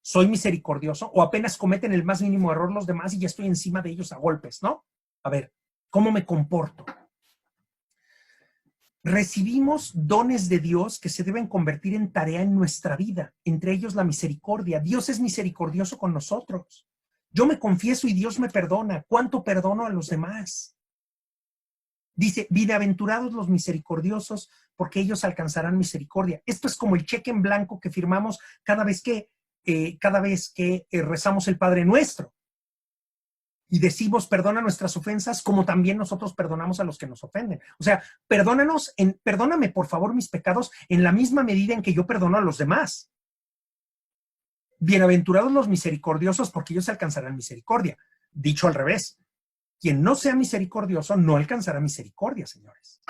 ¿Soy misericordioso? ¿O apenas cometen el más mínimo error los demás y ya estoy encima de ellos a golpes, ¿no? A ver, ¿cómo me comporto? Recibimos dones de Dios que se deben convertir en tarea en nuestra vida, entre ellos la misericordia. Dios es misericordioso con nosotros. Yo me confieso y Dios me perdona. ¿Cuánto perdono a los demás? Dice, bienaventurados los misericordiosos, porque ellos alcanzarán misericordia. Esto es como el cheque en blanco que firmamos cada vez que rezamos el Padre Nuestro. Y decimos, perdona nuestras ofensas, como también nosotros perdonamos a los que nos ofenden. O sea, perdóname por favor mis pecados en la misma medida en que yo perdono a los demás. Bienaventurados los misericordiosos, porque ellos alcanzarán misericordia. Dicho al revés, quien no sea misericordioso no alcanzará misericordia, señores.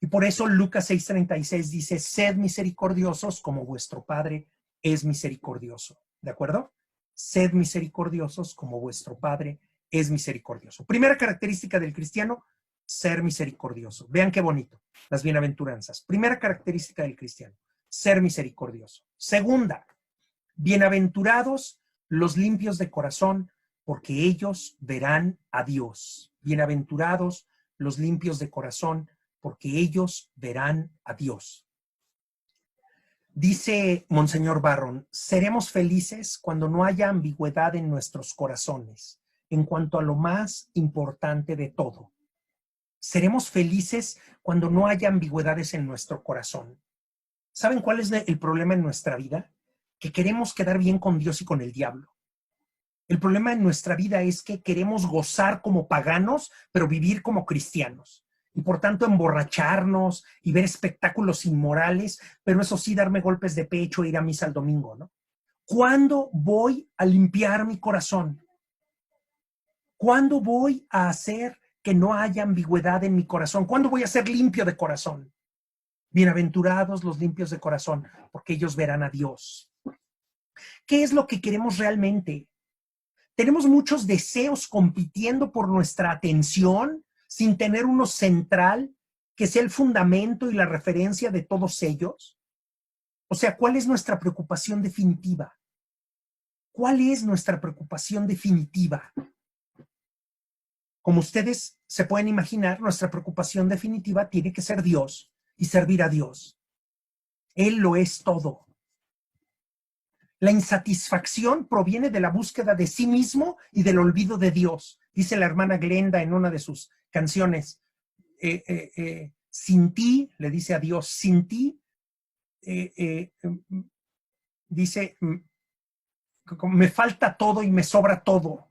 Y por eso Lucas 6:36 dice, sed misericordiosos como vuestro Padre es misericordioso. ¿De acuerdo? Sed misericordiosos como vuestro Padre es misericordioso. Primera característica del cristiano, ser misericordioso. Vean qué bonito, las bienaventuranzas. Primera característica del cristiano, ser misericordioso. Segunda, bienaventurados los limpios de corazón, porque ellos verán a Dios. Bienaventurados los limpios de corazón, porque ellos verán a Dios. Dice Monseñor Barron, seremos felices cuando no haya ambigüedad en nuestros corazones en cuanto a lo más importante de todo. Seremos felices cuando no haya ambigüedades en nuestro corazón. ¿Saben cuál es el problema en nuestra vida? Que queremos quedar bien con Dios y con el diablo. El problema en nuestra vida es que queremos gozar como paganos, pero vivir como cristianos. Y por tanto emborracharnos y ver espectáculos inmorales, pero eso sí, darme golpes de pecho e ir a misa el domingo, ¿no? ¿Cuándo voy a limpiar mi corazón? ¿Cuándo voy a hacer que no haya ambigüedad en mi corazón? ¿Cuándo voy a ser limpio de corazón? Bienaventurados los limpios de corazón, porque ellos verán a Dios. ¿Qué es lo que queremos realmente? Tenemos muchos deseos compitiendo por nuestra atención sin tener uno central que sea el fundamento y la referencia de todos ellos. O sea, ¿cuál es nuestra preocupación definitiva? ¿Cuál es nuestra preocupación definitiva? Como ustedes se pueden imaginar, nuestra preocupación definitiva tiene que ser Dios y servir a Dios. Él lo es todo. La insatisfacción proviene de la búsqueda de sí mismo y del olvido de Dios. Dice la hermana Glenda en una de sus canciones, sin ti, le dice a Dios, sin ti, dice, me falta todo y me sobra todo.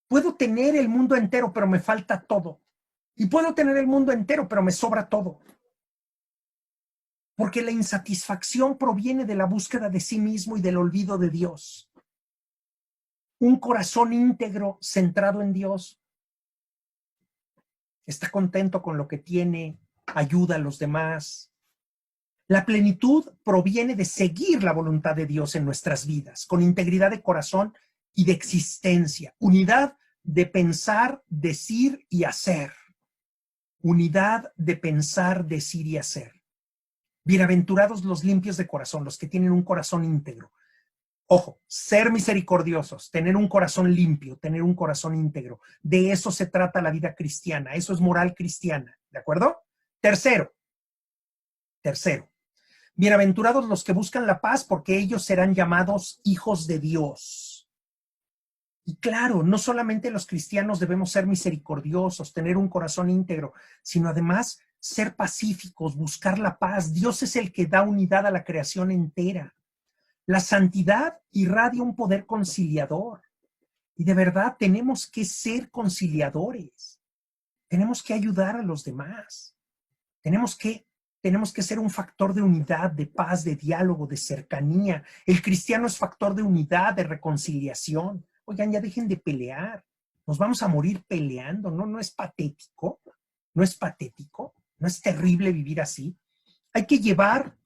Puedo tener el mundo entero, pero me falta todo. Y puedo tener el mundo entero, pero me sobra todo. Porque la insatisfacción proviene de la búsqueda de sí mismo y del olvido de Dios. Un corazón íntegro, centrado en Dios, está contento con lo que tiene, ayuda a los demás. La plenitud proviene de seguir la voluntad de Dios en nuestras vidas, con integridad de corazón y de existencia, unidad de pensar, decir y hacer. Unidad de pensar, decir y hacer. Bienaventurados los limpios de corazón, los que tienen un corazón íntegro. Ojo, ser misericordiosos, tener un corazón limpio, tener un corazón íntegro. De eso se trata la vida cristiana, eso es moral cristiana, ¿de acuerdo? Tercero, bienaventurados los que buscan la paz, porque ellos serán llamados hijos de Dios. Y claro, no solamente los cristianos debemos ser misericordiosos, tener un corazón íntegro, sino además ser pacíficos, buscar la paz. Dios es el que da unidad a la creación entera. La santidad irradia un poder conciliador. Y de verdad tenemos que ser conciliadores. Tenemos que ayudar a los demás. Tenemos que ser un factor de unidad, de paz, de diálogo, de cercanía. El cristiano es factor de unidad, de reconciliación. Oigan, ya dejen de pelear. Nos vamos a morir peleando. No es patético. No es patético. No es terrible vivir así. Hay que llevar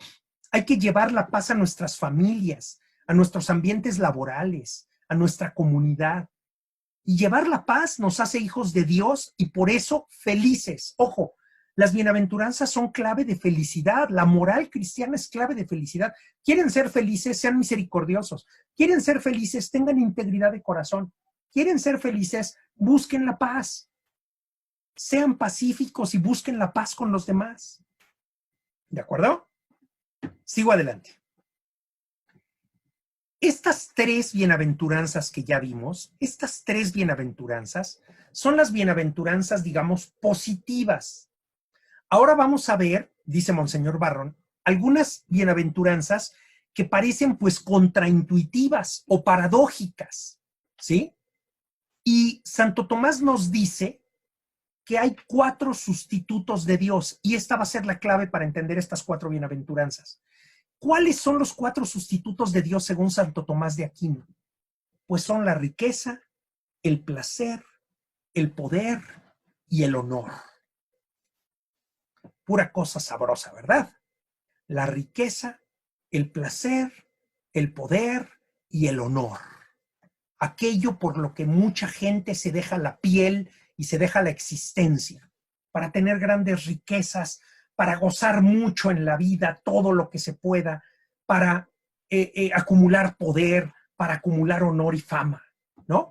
la paz a nuestras familias, a nuestros ambientes laborales, a nuestra comunidad. Y llevar la paz nos hace hijos de Dios y por eso felices. Ojo, las bienaventuranzas son clave de felicidad. La moral cristiana es clave de felicidad. ¿Quieren ser felices? Sean misericordiosos. ¿Quieren ser felices? Tengan integridad de corazón. ¿Quieren ser felices? Busquen la paz. Sean pacíficos y busquen la paz con los demás. ¿De acuerdo? Sigo adelante. Estas tres bienaventuranzas que ya vimos, estas tres bienaventuranzas son las bienaventuranzas, digamos, positivas. Ahora vamos a ver, dice Monseñor Barrón, algunas bienaventuranzas que parecen pues contraintuitivas o paradójicas, ¿sí? Y Santo Tomás nos dice que hay 4 sustitutos de Dios y esta va a ser la clave para entender estas 4 bienaventuranzas. ¿Cuáles son los 4 sustitutos de Dios según Santo Tomás de Aquino? Pues son la riqueza, el placer, el poder y el honor. Pura cosa sabrosa, ¿verdad? La riqueza, el placer, el poder y el honor. Aquello por lo que mucha gente se deja la piel y se deja la existencia, para tener grandes riquezas, para gozar mucho en la vida, todo lo que se pueda, para acumular poder, para acumular honor y fama, ¿no?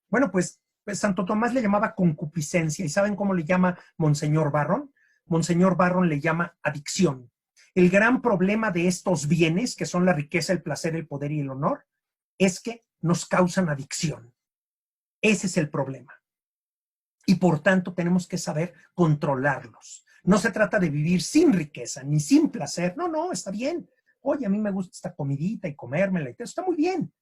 Bueno, pues Santo Tomás le llamaba concupiscencia. ¿Y saben cómo le llama Monseñor Barrón? Monseñor Barrón le llama adicción. El gran problema de estos bienes, que son la riqueza, el placer, el poder y el honor, es que nos causan adicción. Ese es el problema. Y por tanto tenemos que saber controlarlos. No se trata de vivir sin riqueza, ni sin placer. No, está bien. Oye, a mí me gusta esta comidita y comérmela y todo, está muy bien.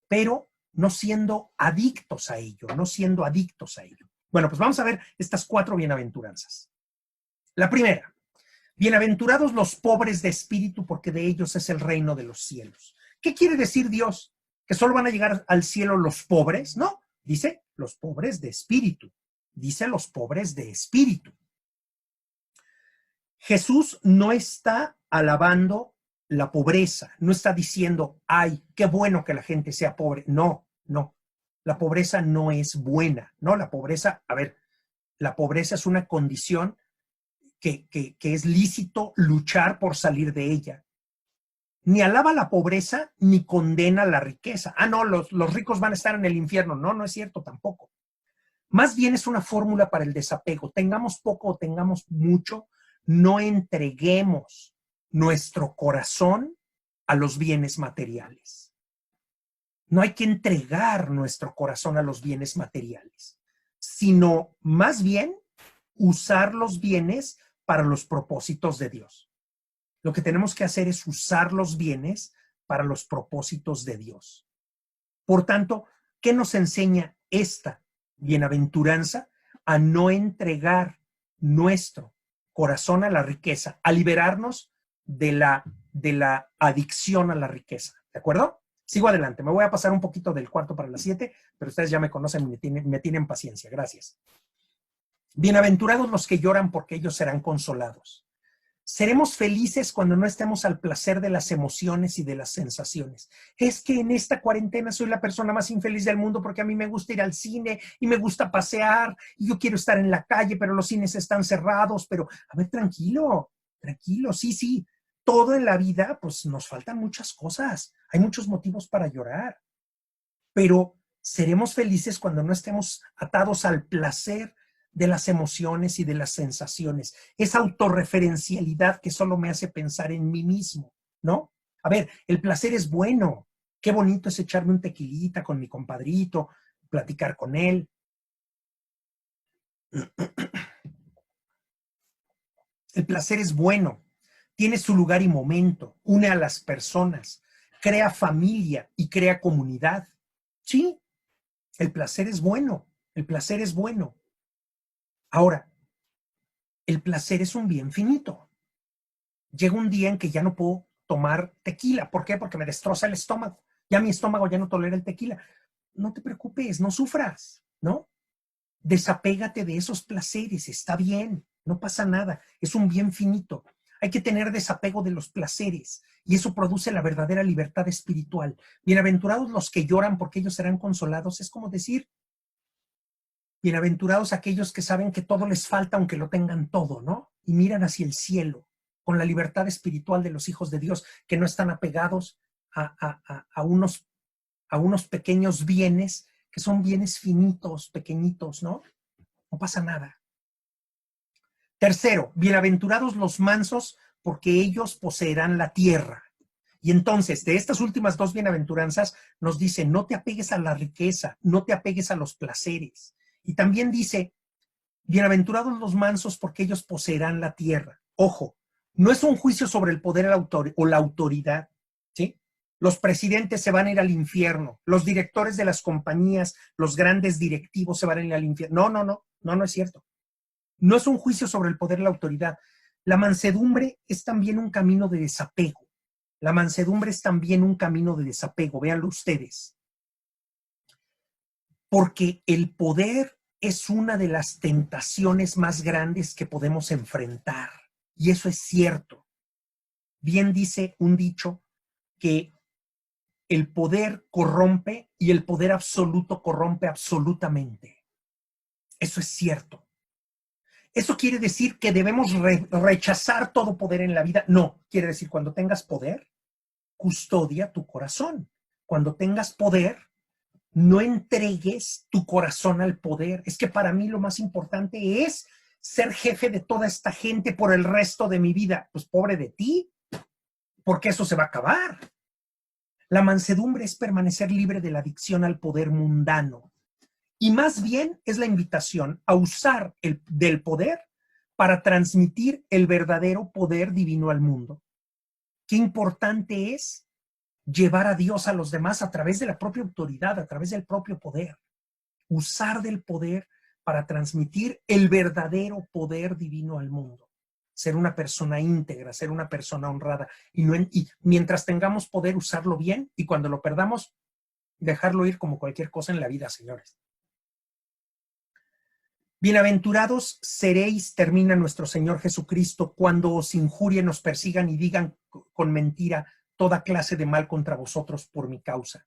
Pero no siendo adictos a ello, no siendo adictos a ello. Bueno, pues vamos a ver estas 4 bienaventuranzas. La primera, bienaventurados los pobres de espíritu, porque de ellos es el reino de los cielos. ¿Qué quiere decir Dios? ¿Que solo van a llegar al cielo los pobres? No, dice los pobres de espíritu. Dice los pobres de espíritu. Jesús no está alabando la pobreza, no está diciendo, ay, qué bueno que la gente sea pobre. No. La pobreza no es buena, ¿no? La pobreza, la pobreza es una condición que es lícito luchar por salir de ella. Ni alaba la pobreza, ni condena la riqueza. No, los ricos van a estar en el infierno. No es cierto tampoco. Más bien es una fórmula para el desapego. Tengamos poco o tengamos mucho, no entreguemos nuestro corazón a los bienes materiales. No hay que entregar nuestro corazón a los bienes materiales, sino más bien usar los bienes para los propósitos de Dios. Lo que tenemos que hacer es usar los bienes para los propósitos de Dios. Por tanto, ¿qué nos enseña esta bienaventuranza? A no entregar nuestro corazón a la riqueza, a liberarnos de la adicción a la riqueza. ¿De acuerdo? Sigo adelante. Me voy a pasar un poquito del 4 para las 7, pero ustedes ya me conocen y me tienen paciencia. Gracias. Bienaventurados los que lloran porque ellos serán consolados. Seremos felices cuando no estemos al placer de las emociones y de las sensaciones. Es que en esta cuarentena soy la persona más infeliz del mundo porque a mí me gusta ir al cine y me gusta pasear y yo quiero estar en la calle, pero los cines están cerrados. Pero, a ver, tranquilo, tranquilo, sí. Todo en la vida, pues nos faltan muchas cosas. Hay muchos motivos para llorar, pero seremos felices cuando no estemos atados al placer de las emociones y de las sensaciones. Esa autorreferencialidad que solo me hace pensar en mí mismo, ¿no? A ver, el placer es bueno. Qué bonito es echarme un tequilita con mi compadrito, platicar con él. El placer es bueno. Tiene su lugar y momento. Une a las personas. Crea familia y crea comunidad. Sí, el placer es bueno. El placer es bueno. Ahora, el placer es un bien finito. Llega un día en que ya no puedo tomar tequila. ¿Por qué? Porque me destroza el estómago. Ya mi estómago ya no tolera el tequila. No te preocupes, no sufras, ¿no? Desapégate de esos placeres, está bien, no pasa nada, es un bien finito. Hay que tener desapego de los placeres y eso produce la verdadera libertad espiritual. Bienaventurados los que lloran porque ellos serán consolados. Es como decir, bienaventurados aquellos que saben que todo les falta aunque lo tengan todo, ¿no? Y miran hacia el cielo con la libertad espiritual de los hijos de Dios que no están apegados a unos pequeños bienes que son bienes finitos, pequeñitos, ¿no? No pasa nada. Tercero, bienaventurados los mansos porque ellos poseerán la tierra. Y entonces, de estas últimas dos bienaventuranzas, nos dice, no te apegues a la riqueza, no te apegues a los placeres. Y también dice, bienaventurados los mansos porque ellos poseerán la tierra. Ojo, no es un juicio sobre el poder o la autoridad, ¿sí? Los presidentes se van a ir al infierno, los directores de las compañías, los grandes directivos se van a ir al infierno. No es cierto. No es un juicio sobre el poder y la autoridad. La mansedumbre es también un camino de desapego. La mansedumbre es también un camino de desapego, véanlo ustedes. Porque el poder es una de las tentaciones más grandes que podemos enfrentar. Y eso es cierto. Bien dice un dicho que el poder corrompe y el poder absoluto corrompe absolutamente. Eso es cierto. ¿Eso quiere decir que debemos rechazar todo poder en la vida? No, quiere decir cuando tengas poder, custodia tu corazón. Cuando tengas poder, no entregues tu corazón al poder. Es que para mí lo más importante es ser jefe de toda esta gente por el resto de mi vida. Pues pobre de ti, porque eso se va a acabar. La mansedumbre es permanecer libre de la adicción al poder mundano. Y más bien es la invitación a usar del poder para transmitir el verdadero poder divino al mundo. Qué importante es llevar a Dios a los demás a través de la propia autoridad, a través del propio poder. Usar del poder para transmitir el verdadero poder divino al mundo. Ser una persona íntegra, ser una persona honrada. Y mientras tengamos poder, usarlo bien, y cuando lo perdamos, dejarlo ir como cualquier cosa en la vida, señores. Bienaventurados seréis, termina nuestro Señor Jesucristo, cuando os injurien, os persigan y digan con mentira toda clase de mal contra vosotros por mi causa.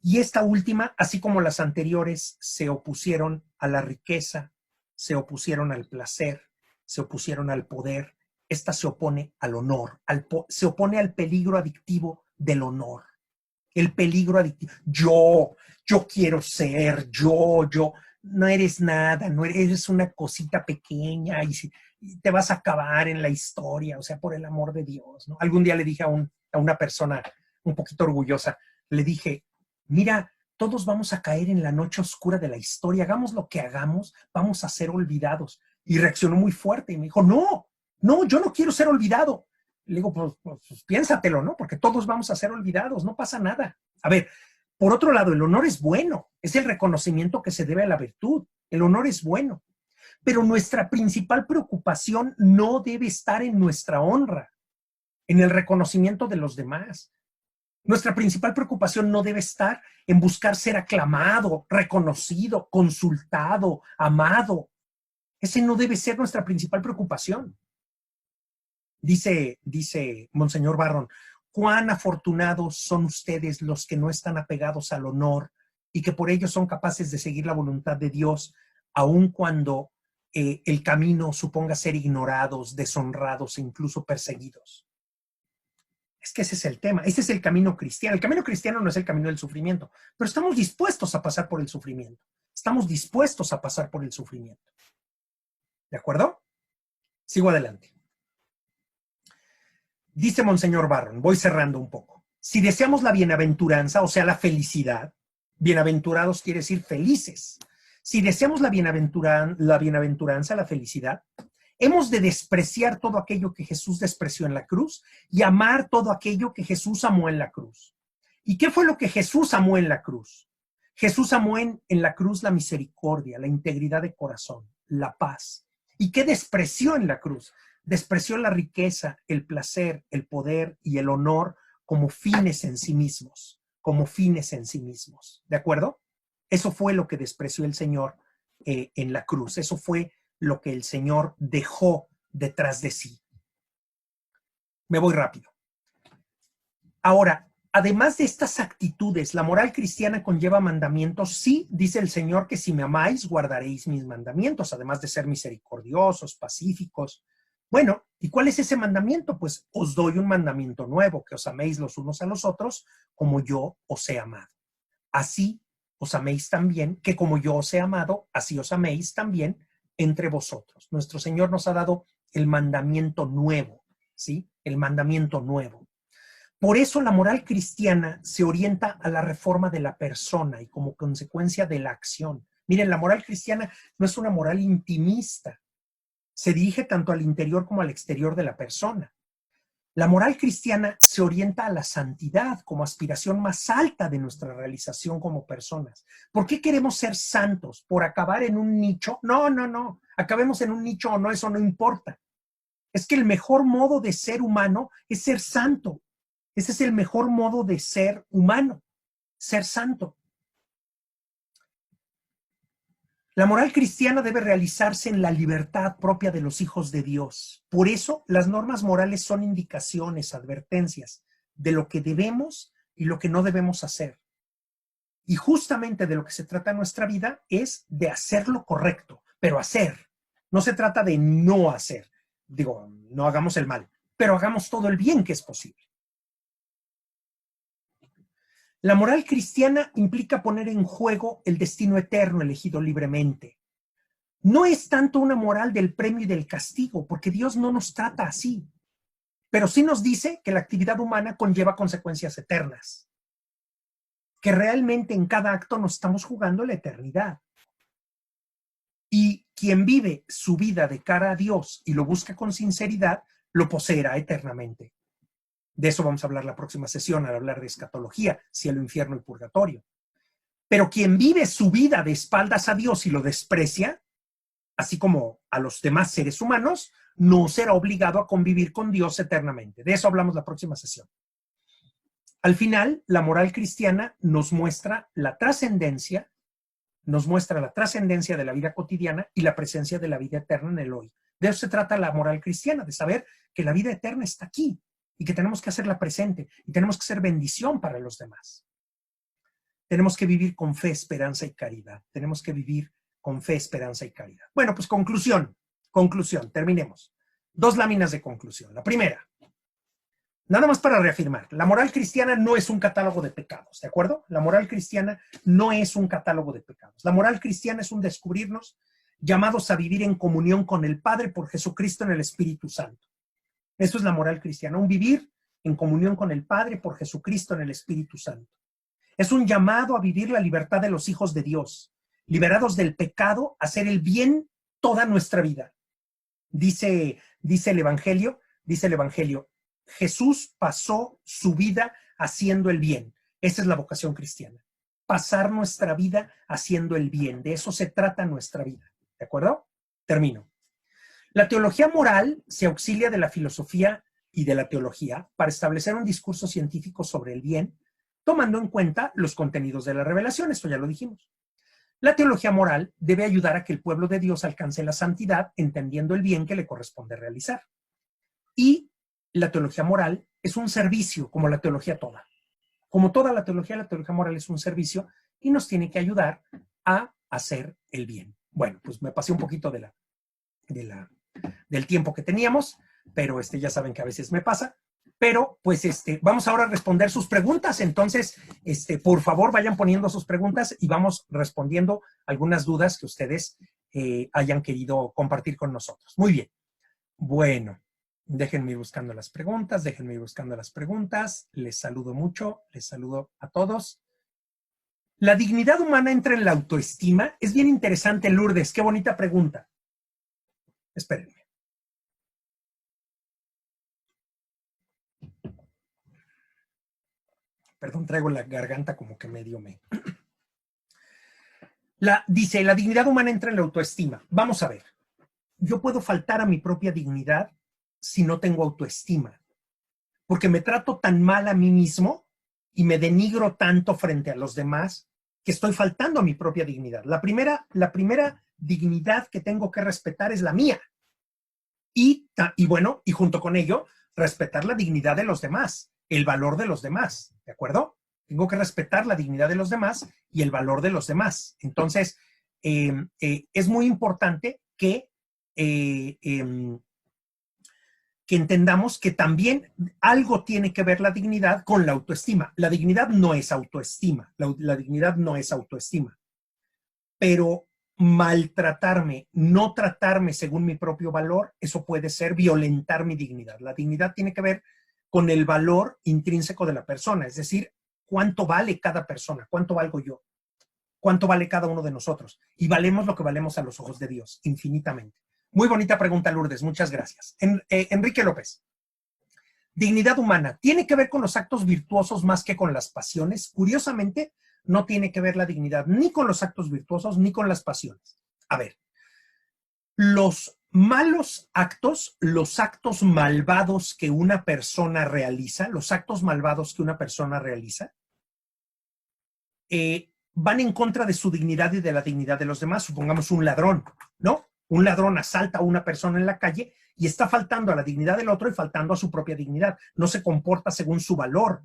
Y esta última, así como las anteriores, se opusieron a la riqueza, se opusieron al placer, se opusieron al poder. Esta se opone al honor, se opone al peligro adictivo del honor. El peligro adictivo. Yo quiero ser, yo. No eres nada, no eres una cosita pequeña y te vas a acabar en la historia, o sea, por el amor de Dios, ¿no? Algún día le dije a una persona un poquito orgullosa, le dije, mira, todos vamos a caer en la noche oscura de la historia, hagamos lo que hagamos, vamos a ser olvidados. Y reaccionó muy fuerte y me dijo, no, yo no quiero ser olvidado. Le digo, pues piénsatelo, ¿no? Porque todos vamos a ser olvidados, no pasa nada. A ver, por otro lado, el honor es bueno, es el reconocimiento que se debe a la virtud. El honor es bueno, pero nuestra principal preocupación no debe estar en nuestra honra, en el reconocimiento de los demás. Nuestra principal preocupación no debe estar en buscar ser aclamado, reconocido, consultado, amado. Ese no debe ser nuestra principal preocupación. Dice Monseñor Barron, cuán afortunados son ustedes los que no están apegados al honor y que por ello son capaces de seguir la voluntad de Dios, aun cuando el camino suponga ser ignorados, deshonrados e incluso perseguidos. Es que ese es el tema, ese es el camino cristiano. El camino cristiano no es el camino del sufrimiento, pero estamos dispuestos a pasar por el sufrimiento. Estamos dispuestos a pasar por el sufrimiento. ¿De acuerdo? Sigo adelante. Dice Monseñor Barron, voy cerrando un poco. Si deseamos la bienaventuranza, o sea, la felicidad, bienaventurados quiere decir felices. Si deseamos la bienaventuranza, la felicidad, hemos de despreciar todo aquello que Jesús despreció en la cruz y amar todo aquello que Jesús amó en la cruz. ¿Y qué fue lo que Jesús amó en la cruz? Jesús amó en la cruz la misericordia, la integridad de corazón, la paz. ¿Y qué despreció en la cruz? Despreció la riqueza, el placer, el poder y el honor como fines en sí mismos, como fines en sí mismos. ¿De acuerdo? Eso fue lo que despreció el Señor en la cruz. Eso fue lo que el Señor dejó detrás de sí. Me voy rápido. Ahora, además de estas actitudes, la moral cristiana conlleva mandamientos. Sí, dice el Señor que si me amáis, guardaréis mis mandamientos, además de ser misericordiosos, pacíficos. Bueno, ¿y cuál es ese mandamiento? Pues os doy un mandamiento nuevo, que os améis los unos a los otros como yo os he amado. Así os améis también, que como yo os he amado, así os améis también entre vosotros. Nuestro Señor nos ha dado el mandamiento nuevo, ¿sí? El mandamiento nuevo. Por eso la moral cristiana se orienta a la reforma de la persona y como consecuencia de la acción. Miren, la moral cristiana no es una moral intimista. Se dirige tanto al interior como al exterior de la persona. La moral cristiana se orienta a la santidad como aspiración más alta de nuestra realización como personas. ¿Por qué queremos ser santos? ¿Por acabar en un nicho? No, no, no. Acabemos en un nicho o no, eso no importa. Es que el mejor modo de ser humano es ser santo. Ese es el mejor modo de ser humano, ser santo. La moral cristiana debe realizarse en la libertad propia de los hijos de Dios. Por eso, las normas morales son indicaciones, advertencias de lo que debemos y lo que no debemos hacer. Y justamente de lo que se trata en nuestra vida es de hacer lo correcto, pero hacer. No se trata de no hacer. Digo, no hagamos el mal, pero hagamos todo el bien que es posible. La moral cristiana implica poner en juego el destino eterno elegido libremente. No es tanto una moral del premio y del castigo, porque Dios no nos trata así, pero sí nos dice que la actividad humana conlleva consecuencias eternas, que realmente en cada acto nos estamos jugando la eternidad. Y quien vive su vida de cara a Dios y lo busca con sinceridad, lo poseerá eternamente. De eso vamos a hablar la próxima sesión, al hablar de escatología, cielo, infierno y purgatorio. Pero quien vive su vida de espaldas a Dios y lo desprecia, así como a los demás seres humanos, no será obligado a convivir con Dios eternamente. De eso hablamos la próxima sesión. Al final, la moral cristiana nos muestra la trascendencia, de la vida cotidiana y la presencia de la vida eterna en el hoy. De eso se trata la moral cristiana, de saber que la vida eterna está aquí y que tenemos que hacerla presente y tenemos que ser bendición para los demás. Tenemos que vivir con fe, esperanza y caridad. Tenemos que vivir con fe, esperanza y caridad. Bueno, pues conclusión, terminemos. 2 láminas de conclusión. La primera, nada más para reafirmar, la moral cristiana no es un catálogo de pecados, ¿de acuerdo? La moral cristiana no es un catálogo de pecados. La moral cristiana es un descubrirnos llamados a vivir en comunión con el Padre por Jesucristo en el Espíritu Santo. Eso es la moral cristiana, un vivir en comunión con el Padre por Jesucristo en el Espíritu Santo. Es un llamado a vivir la libertad de los hijos de Dios, liberados del pecado, a hacer el bien toda nuestra vida. Dice el Evangelio, Jesús pasó su vida haciendo el bien. Esa es la vocación cristiana. Pasar nuestra vida haciendo el bien. De eso se trata nuestra vida. ¿De acuerdo? Termino. La teología moral se auxilia de la filosofía y de la teología para establecer un discurso científico sobre el bien, tomando en cuenta los contenidos de la revelación. Esto ya lo dijimos. La teología moral debe ayudar a que el pueblo de Dios alcance la santidad, entendiendo el bien que le corresponde realizar. Y la teología moral es un servicio, como la teología toda. Como toda la teología moral es un servicio y nos tiene que ayudar a hacer el bien. Bueno, pues me pasé un poquito del tiempo que teníamos, pero ya saben que a veces me pasa. Pero pues vamos ahora a responder sus preguntas. Entonces, por favor, vayan poniendo sus preguntas y vamos respondiendo algunas dudas que ustedes hayan querido compartir con nosotros. Muy bien. Bueno, déjenme ir buscando las preguntas, Les saludo mucho, les saludo a todos. ¿La dignidad humana entra en la autoestima? Es bien interesante, Lourdes, qué bonita pregunta. Espérenme. Perdón, traigo la garganta como que medio me... Dice, la dignidad humana entra en la autoestima. Vamos a ver. Yo puedo faltar a mi propia dignidad si no tengo autoestima, porque me trato tan mal a mí mismo y me denigro tanto frente a los demás que estoy faltando a mi propia dignidad. La primera dignidad que tengo que respetar es la mía. Y bueno, y junto con ello, respetar la dignidad de los demás, el valor de los demás, ¿de acuerdo? Tengo que respetar la dignidad de los demás y el valor de los demás. Entonces, es muy importante que entendamos que también algo tiene que ver la dignidad con la autoestima. La dignidad no es autoestima, la dignidad no es autoestima. Pero maltratarme, no tratarme según mi propio valor, eso puede ser violentar mi dignidad. La dignidad tiene que ver con el valor intrínseco de la persona, es decir, cuánto vale cada persona, cuánto valgo yo, cuánto vale cada uno de nosotros. Y valemos lo que valemos a los ojos de Dios, infinitamente. Muy bonita pregunta, Lourdes, muchas gracias. Enrique López. Dignidad humana, ¿tiene que ver con los actos virtuosos más que con las pasiones? Curiosamente, no tiene que ver la dignidad ni con los actos virtuosos ni con las pasiones. A ver, los malos actos, los actos malvados que una persona realiza, van en contra de su dignidad y de la dignidad de los demás. Supongamos un ladrón, ¿no? Un ladrón asalta a una persona en la calle y está faltando a la dignidad del otro y faltando a su propia dignidad. No se comporta según su valor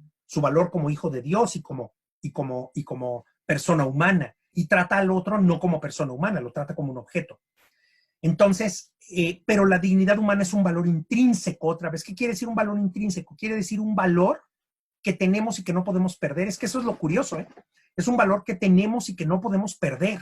como hijo de Dios y como persona humana. Y trata al otro no como persona humana, lo trata como un objeto. Entonces, pero la dignidad humana es un valor intrínseco, otra vez. ¿Qué quiere decir un valor intrínseco? Quiere decir un valor que tenemos y que no podemos perder. Es que eso es lo curioso, ¿eh? Es un valor que tenemos y que no podemos perder.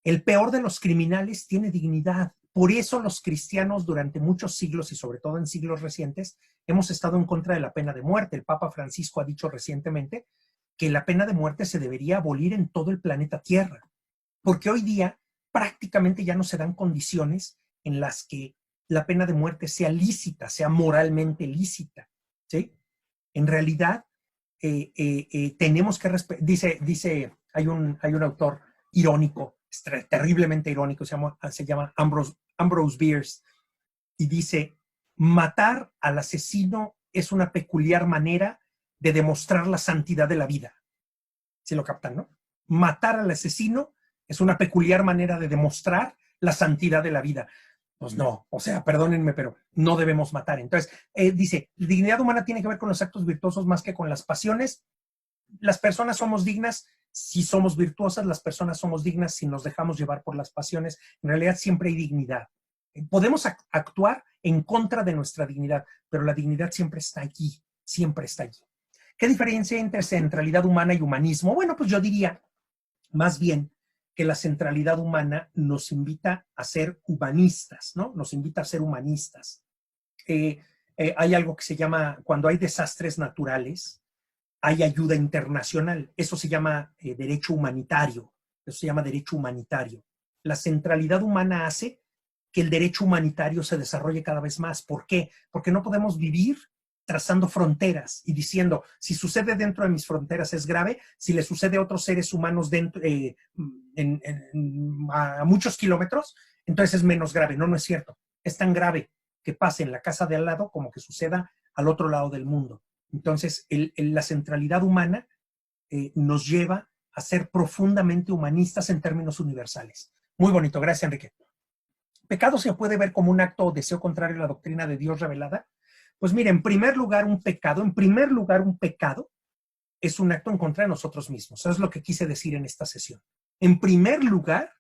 El peor de los criminales tiene dignidad. Por eso los cristianos durante muchos siglos y sobre todo en siglos recientes hemos estado en contra de la pena de muerte. El Papa Francisco ha dicho recientemente que la pena de muerte se debería abolir en todo el planeta Tierra, porque hoy día prácticamente ya no se dan condiciones en las que la pena de muerte sea lícita, sea moralmente lícita, ¿sí? En realidad, tenemos que respetar, hay un autor irónico, terriblemente irónico, se llama Ambrose Bierce, y dice, matar al asesino es una peculiar manera de demostrar la santidad de la vida. ¿Sí lo captan, no? Matar al asesino es una peculiar manera de demostrar la santidad de la vida. Pues no, o sea, perdónenme, pero no debemos matar. Entonces, dice, dignidad humana tiene que ver con los actos virtuosos más que con las pasiones. Las personas somos dignas si somos virtuosas, las personas somos dignas si nos dejamos llevar por las pasiones. En realidad siempre hay dignidad. Podemos actuar en contra de nuestra dignidad, pero la dignidad siempre está allí, siempre está allí. ¿Qué diferencia hay entre centralidad humana y humanismo? Bueno, pues yo diría más bien que la centralidad humana nos invita a ser humanistas, ¿no? Nos invita a ser humanistas. Hay algo que se llama, cuando hay desastres naturales, hay ayuda internacional. Eso se llama derecho humanitario. Eso se llama derecho humanitario. La centralidad humana hace que el derecho humanitario se desarrolle cada vez más. ¿Por qué? Porque no podemos vivir trazando fronteras y diciendo, si sucede dentro de mis fronteras es grave, si le sucede a otros seres humanos dentro, a muchos kilómetros, entonces es menos grave. No, no es cierto. Es tan grave que pase en la casa de al lado como que suceda al otro lado del mundo. Entonces, la centralidad humana nos lleva a ser profundamente humanistas en términos universales. Muy bonito, gracias, Enrique. ¿Pecado se puede ver como un acto o deseo contrario a la doctrina de Dios revelada? Pues mire, en primer lugar, un pecado es un acto en contra de nosotros mismos. Eso es lo que quise decir en esta sesión. En primer lugar,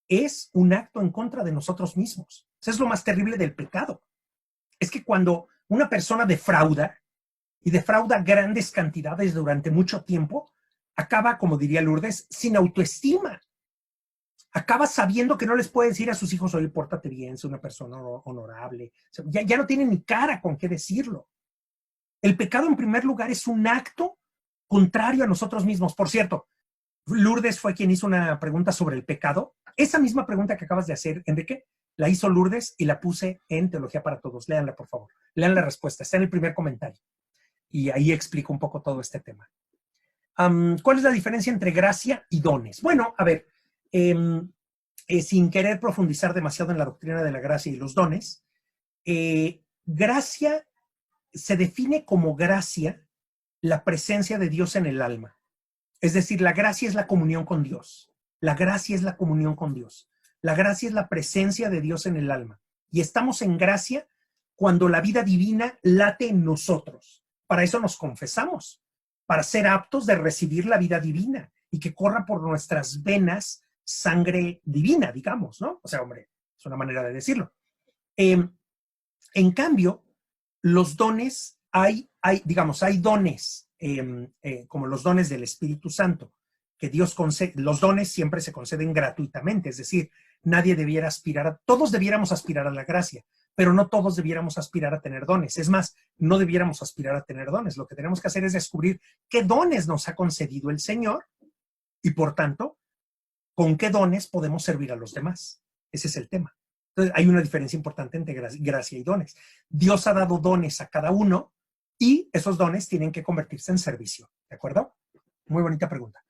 es un acto en contra de nosotros mismos. Eso es lo más terrible del pecado. Es que cuando una persona defrauda, y defrauda grandes cantidades durante mucho tiempo, acaba, como diría Lourdes, sin autoestima. Acaba sabiendo que no les puede decir a sus hijos, oye, pórtate bien, soy una persona honorable. O sea, ya no tiene ni cara con qué decirlo. El pecado, en primer lugar, es un acto contrario a nosotros mismos. Por cierto, Lourdes fue quien hizo una pregunta sobre el pecado. Esa misma pregunta que acabas de hacer, Enrique, la hizo Lourdes y la puse en Teología para Todos. Léanla, por favor. Lean la respuesta. Está en el primer comentario. Y ahí explico un poco todo este tema. ¿Cuál es la diferencia entre gracia y dones? Bueno, a ver, sin querer profundizar demasiado en la doctrina de la gracia y los dones, gracia se define como gracia la presencia de Dios en el alma. Es decir, la gracia es la comunión con Dios. La gracia es la comunión con Dios. La gracia es la presencia de Dios en el alma. Y estamos en gracia cuando la vida divina late en nosotros. Para eso nos confesamos, para ser aptos de recibir la vida divina y que corra por nuestras venas sangre divina, digamos, ¿no? O sea, hombre, es una manera de decirlo. En cambio, los dones, hay dones, como los dones del Espíritu Santo, que Dios concede. Los dones siempre se conceden gratuitamente, es decir, nadie debiera aspirar, todos debiéramos aspirar a la gracia, pero no todos debiéramos aspirar a tener dones. Es más, no debiéramos aspirar a tener dones. Lo que tenemos que hacer es descubrir qué dones nos ha concedido el Señor y, por tanto, con qué dones podemos servir a los demás. Ese es el tema. Entonces, hay una diferencia importante entre gracia y dones. Dios ha dado dones a cada uno y esos dones tienen que convertirse en servicio. ¿De acuerdo? Muy bonita pregunta.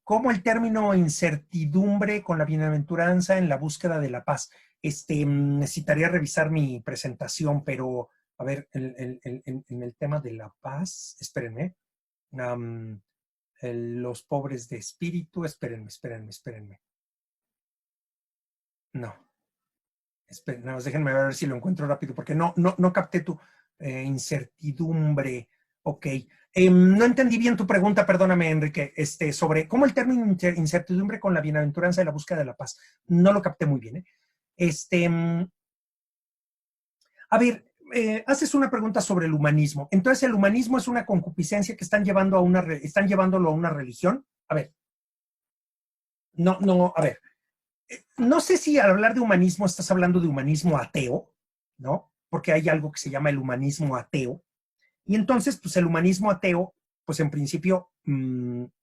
¿Cómo el término incertidumbre con la bienaventuranza en la búsqueda de la paz? Necesitaría revisar mi presentación, pero a ver, en el tema de la paz, espérenme. Los pobres de espíritu, espérenme. No, déjenme ver si lo encuentro rápido, porque no capté tu incertidumbre. Ok. No entendí bien tu pregunta, perdóname, Enrique, sobre cómo el término incertidumbre con la bienaventuranza y la búsqueda de la paz. No lo capté muy bien, A ver, haces una pregunta sobre el humanismo. Entonces, ¿el humanismo es una concupiscencia que están llevándolo a una religión? A ver. A ver. No sé si al hablar de humanismo estás hablando de humanismo ateo, ¿no? Porque hay algo que se llama el humanismo ateo. Y entonces, pues el humanismo ateo, pues en principio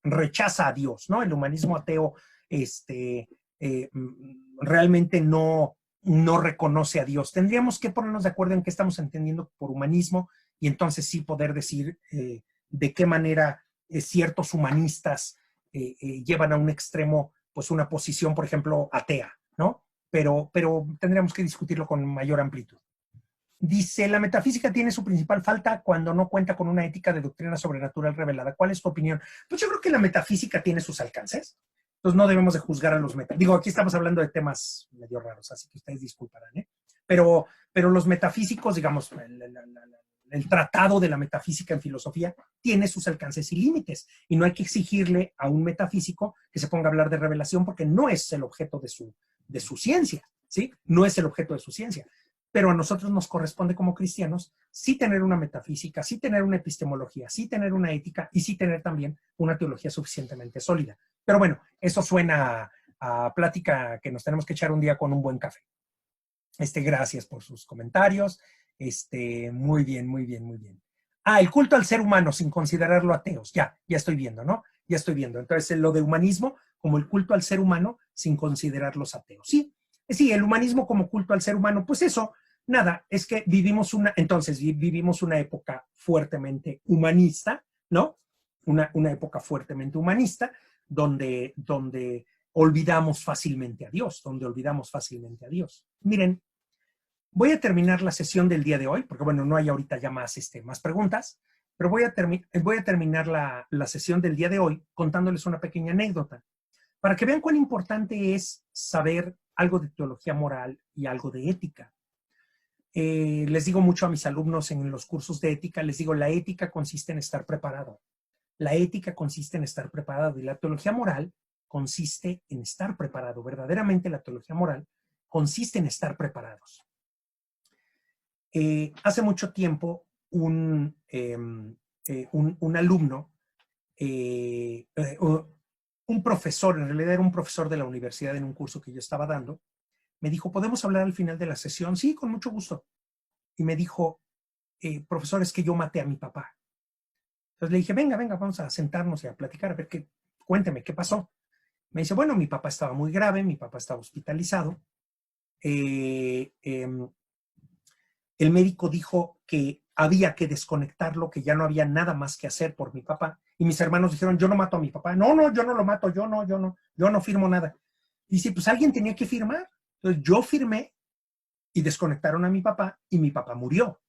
rechaza a Dios, ¿no? El humanismo ateo realmente no reconoce a Dios. Tendríamos que ponernos de acuerdo en qué estamos entendiendo por humanismo y entonces sí poder decir de qué manera ciertos humanistas llevan a un extremo, pues una posición, por ejemplo, atea, ¿no? Pero tendríamos que discutirlo con mayor amplitud. Dice, la metafísica tiene su principal falta cuando no cuenta con una ética de doctrina sobrenatural revelada. ¿Cuál es tu opinión? Pues yo creo que la metafísica tiene sus alcances. Entonces no debemos de juzgar a los metafísicos. Digo, aquí estamos hablando de temas medio raros, así que ustedes disculparán, ¿eh? Pero los metafísicos, digamos, el tratado de la metafísica en filosofía tiene sus alcances y límites. Y no hay que exigirle a un metafísico que se ponga a hablar de revelación porque no es el objeto de su ciencia, ¿sí? No es el objeto de su ciencia. Pero a nosotros nos corresponde como cristianos sí tener una metafísica, sí tener una epistemología, sí tener una ética y sí tener también una teología suficientemente sólida. Pero bueno, eso suena a plática que nos tenemos que echar un día con un buen café. Gracias por sus comentarios. Muy bien. El culto al ser humano sin considerarlo ateos. Ya estoy viendo, ¿no? Ya estoy viendo. Entonces, lo de humanismo como el culto al ser humano sin considerarlos ateos. Sí, el humanismo como culto al ser humano, pues eso, nada, es que vivimos una época fuertemente humanista, ¿no? Una época fuertemente humanista donde olvidamos fácilmente a Dios, Miren, voy a terminar la sesión del día de hoy, porque bueno, no hay ahorita ya más preguntas. Pero voy a terminar la sesión del día de hoy contándoles una pequeña anécdota, para que vean cuán importante es saber algo de teología moral y algo de ética. Les digo mucho a mis alumnos en los cursos de ética, les digo, la ética consiste en estar preparado. La ética consiste en estar preparado y la teología moral consiste en estar preparado. Verdaderamente la teología moral consiste en estar preparados. Hace mucho tiempo un alumno, un profesor, en realidad era un profesor de la universidad en un curso que yo estaba dando, me dijo, ¿podemos hablar al final de la sesión? Sí, con mucho gusto. Y me dijo, profesor, es que yo maté a mi papá. Entonces le dije, venga, vamos a sentarnos y a platicar, a ver cuénteme, ¿qué pasó? Me dice, bueno, mi papá estaba muy grave, mi papá estaba hospitalizado. El médico dijo que había que desconectarlo, que ya no había nada más que hacer por mi papá. Y mis hermanos dijeron, yo no mato a mi papá. No, yo no lo mato, yo no firmo nada. Dice, pues alguien tenía que firmar. Entonces yo firmé y desconectaron a mi papá y mi papá murió.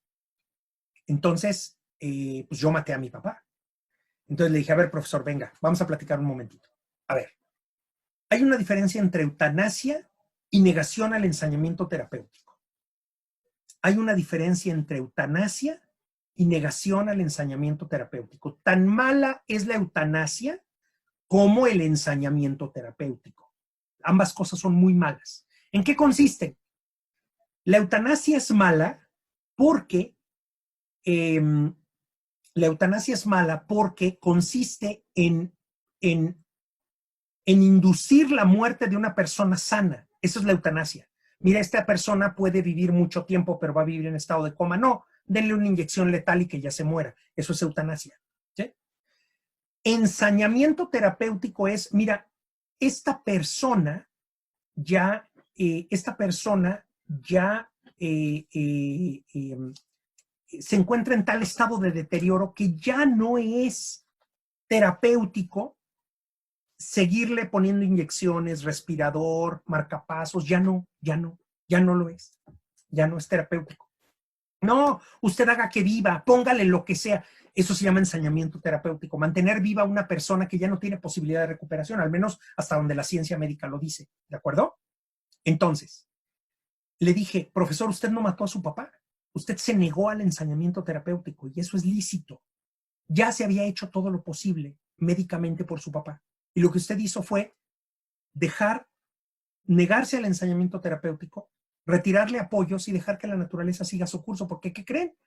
Entonces, pues yo maté a mi papá. Entonces le dije, a ver, profesor, venga, vamos a platicar un momentito. A ver, hay una diferencia entre eutanasia y negación al ensañamiento terapéutico. Hay una diferencia entre eutanasia y negación al ensañamiento terapéutico. Tan mala es la eutanasia como el ensañamiento terapéutico. Ambas cosas son muy malas. ¿En qué consiste? La eutanasia es mala porque consiste en inducir la muerte de una persona sana. Eso es la eutanasia. Mira, esta persona puede vivir mucho tiempo, pero va a vivir en estado de coma. No, denle una inyección letal y que ya se muera. Eso es eutanasia. ¿Sí? Ensañamiento terapéutico es, mira, esta persona ya se encuentra en tal estado de deterioro que ya no es terapéutico seguirle poniendo inyecciones, respirador, marcapasos, ya no lo es. Ya no es terapéutico. No, usted haga que viva, póngale lo que sea. Eso se llama ensañamiento terapéutico. Mantener viva a una persona que ya no tiene posibilidad de recuperación, al menos hasta donde la ciencia médica lo dice. ¿De acuerdo? Entonces, le dije, profesor, usted no mató a su papá. Usted se negó al ensañamiento terapéutico y eso es lícito. Ya se había hecho todo lo posible médicamente por su papá. Y lo que usted hizo fue negarse al ensañamiento terapéutico, retirarle apoyos y dejar que la naturaleza siga su curso. Porque, ¿qué creen?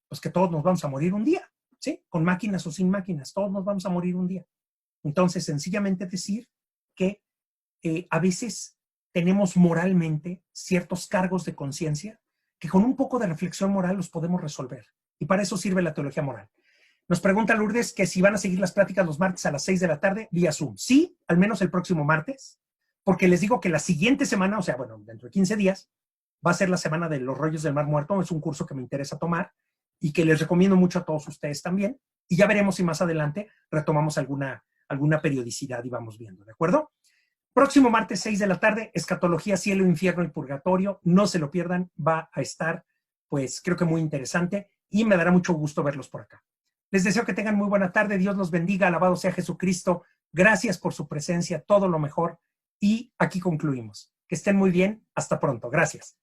Pues que todos nos vamos a morir un día, ¿sí? Con máquinas o sin máquinas, todos nos vamos a morir un día. Entonces, sencillamente decir que a veces tenemos moralmente ciertos cargos de conciencia que con un poco de reflexión moral los podemos resolver. Y para eso sirve la teología moral. Nos pregunta Lourdes que si van a seguir las pláticas los martes a las 6 de la tarde vía Zoom. Sí, al menos el próximo martes, porque les digo que la siguiente semana, o sea, bueno, dentro de 15 días, va a ser la semana de los rollos del Mar Muerto. Es un curso que me interesa tomar y que les recomiendo mucho a todos ustedes también. Y ya veremos si más adelante retomamos alguna periodicidad y vamos viendo, ¿de acuerdo? Próximo martes 6 de la tarde, Escatología, Cielo, Infierno y Purgatorio. No se lo pierdan, va a estar, pues, creo que muy interesante y me dará mucho gusto verlos por acá. Les deseo que tengan muy buena tarde. Dios los bendiga. Alabado sea Jesucristo. Gracias por su presencia. Todo lo mejor. Y aquí concluimos. Que estén muy bien. Hasta pronto. Gracias.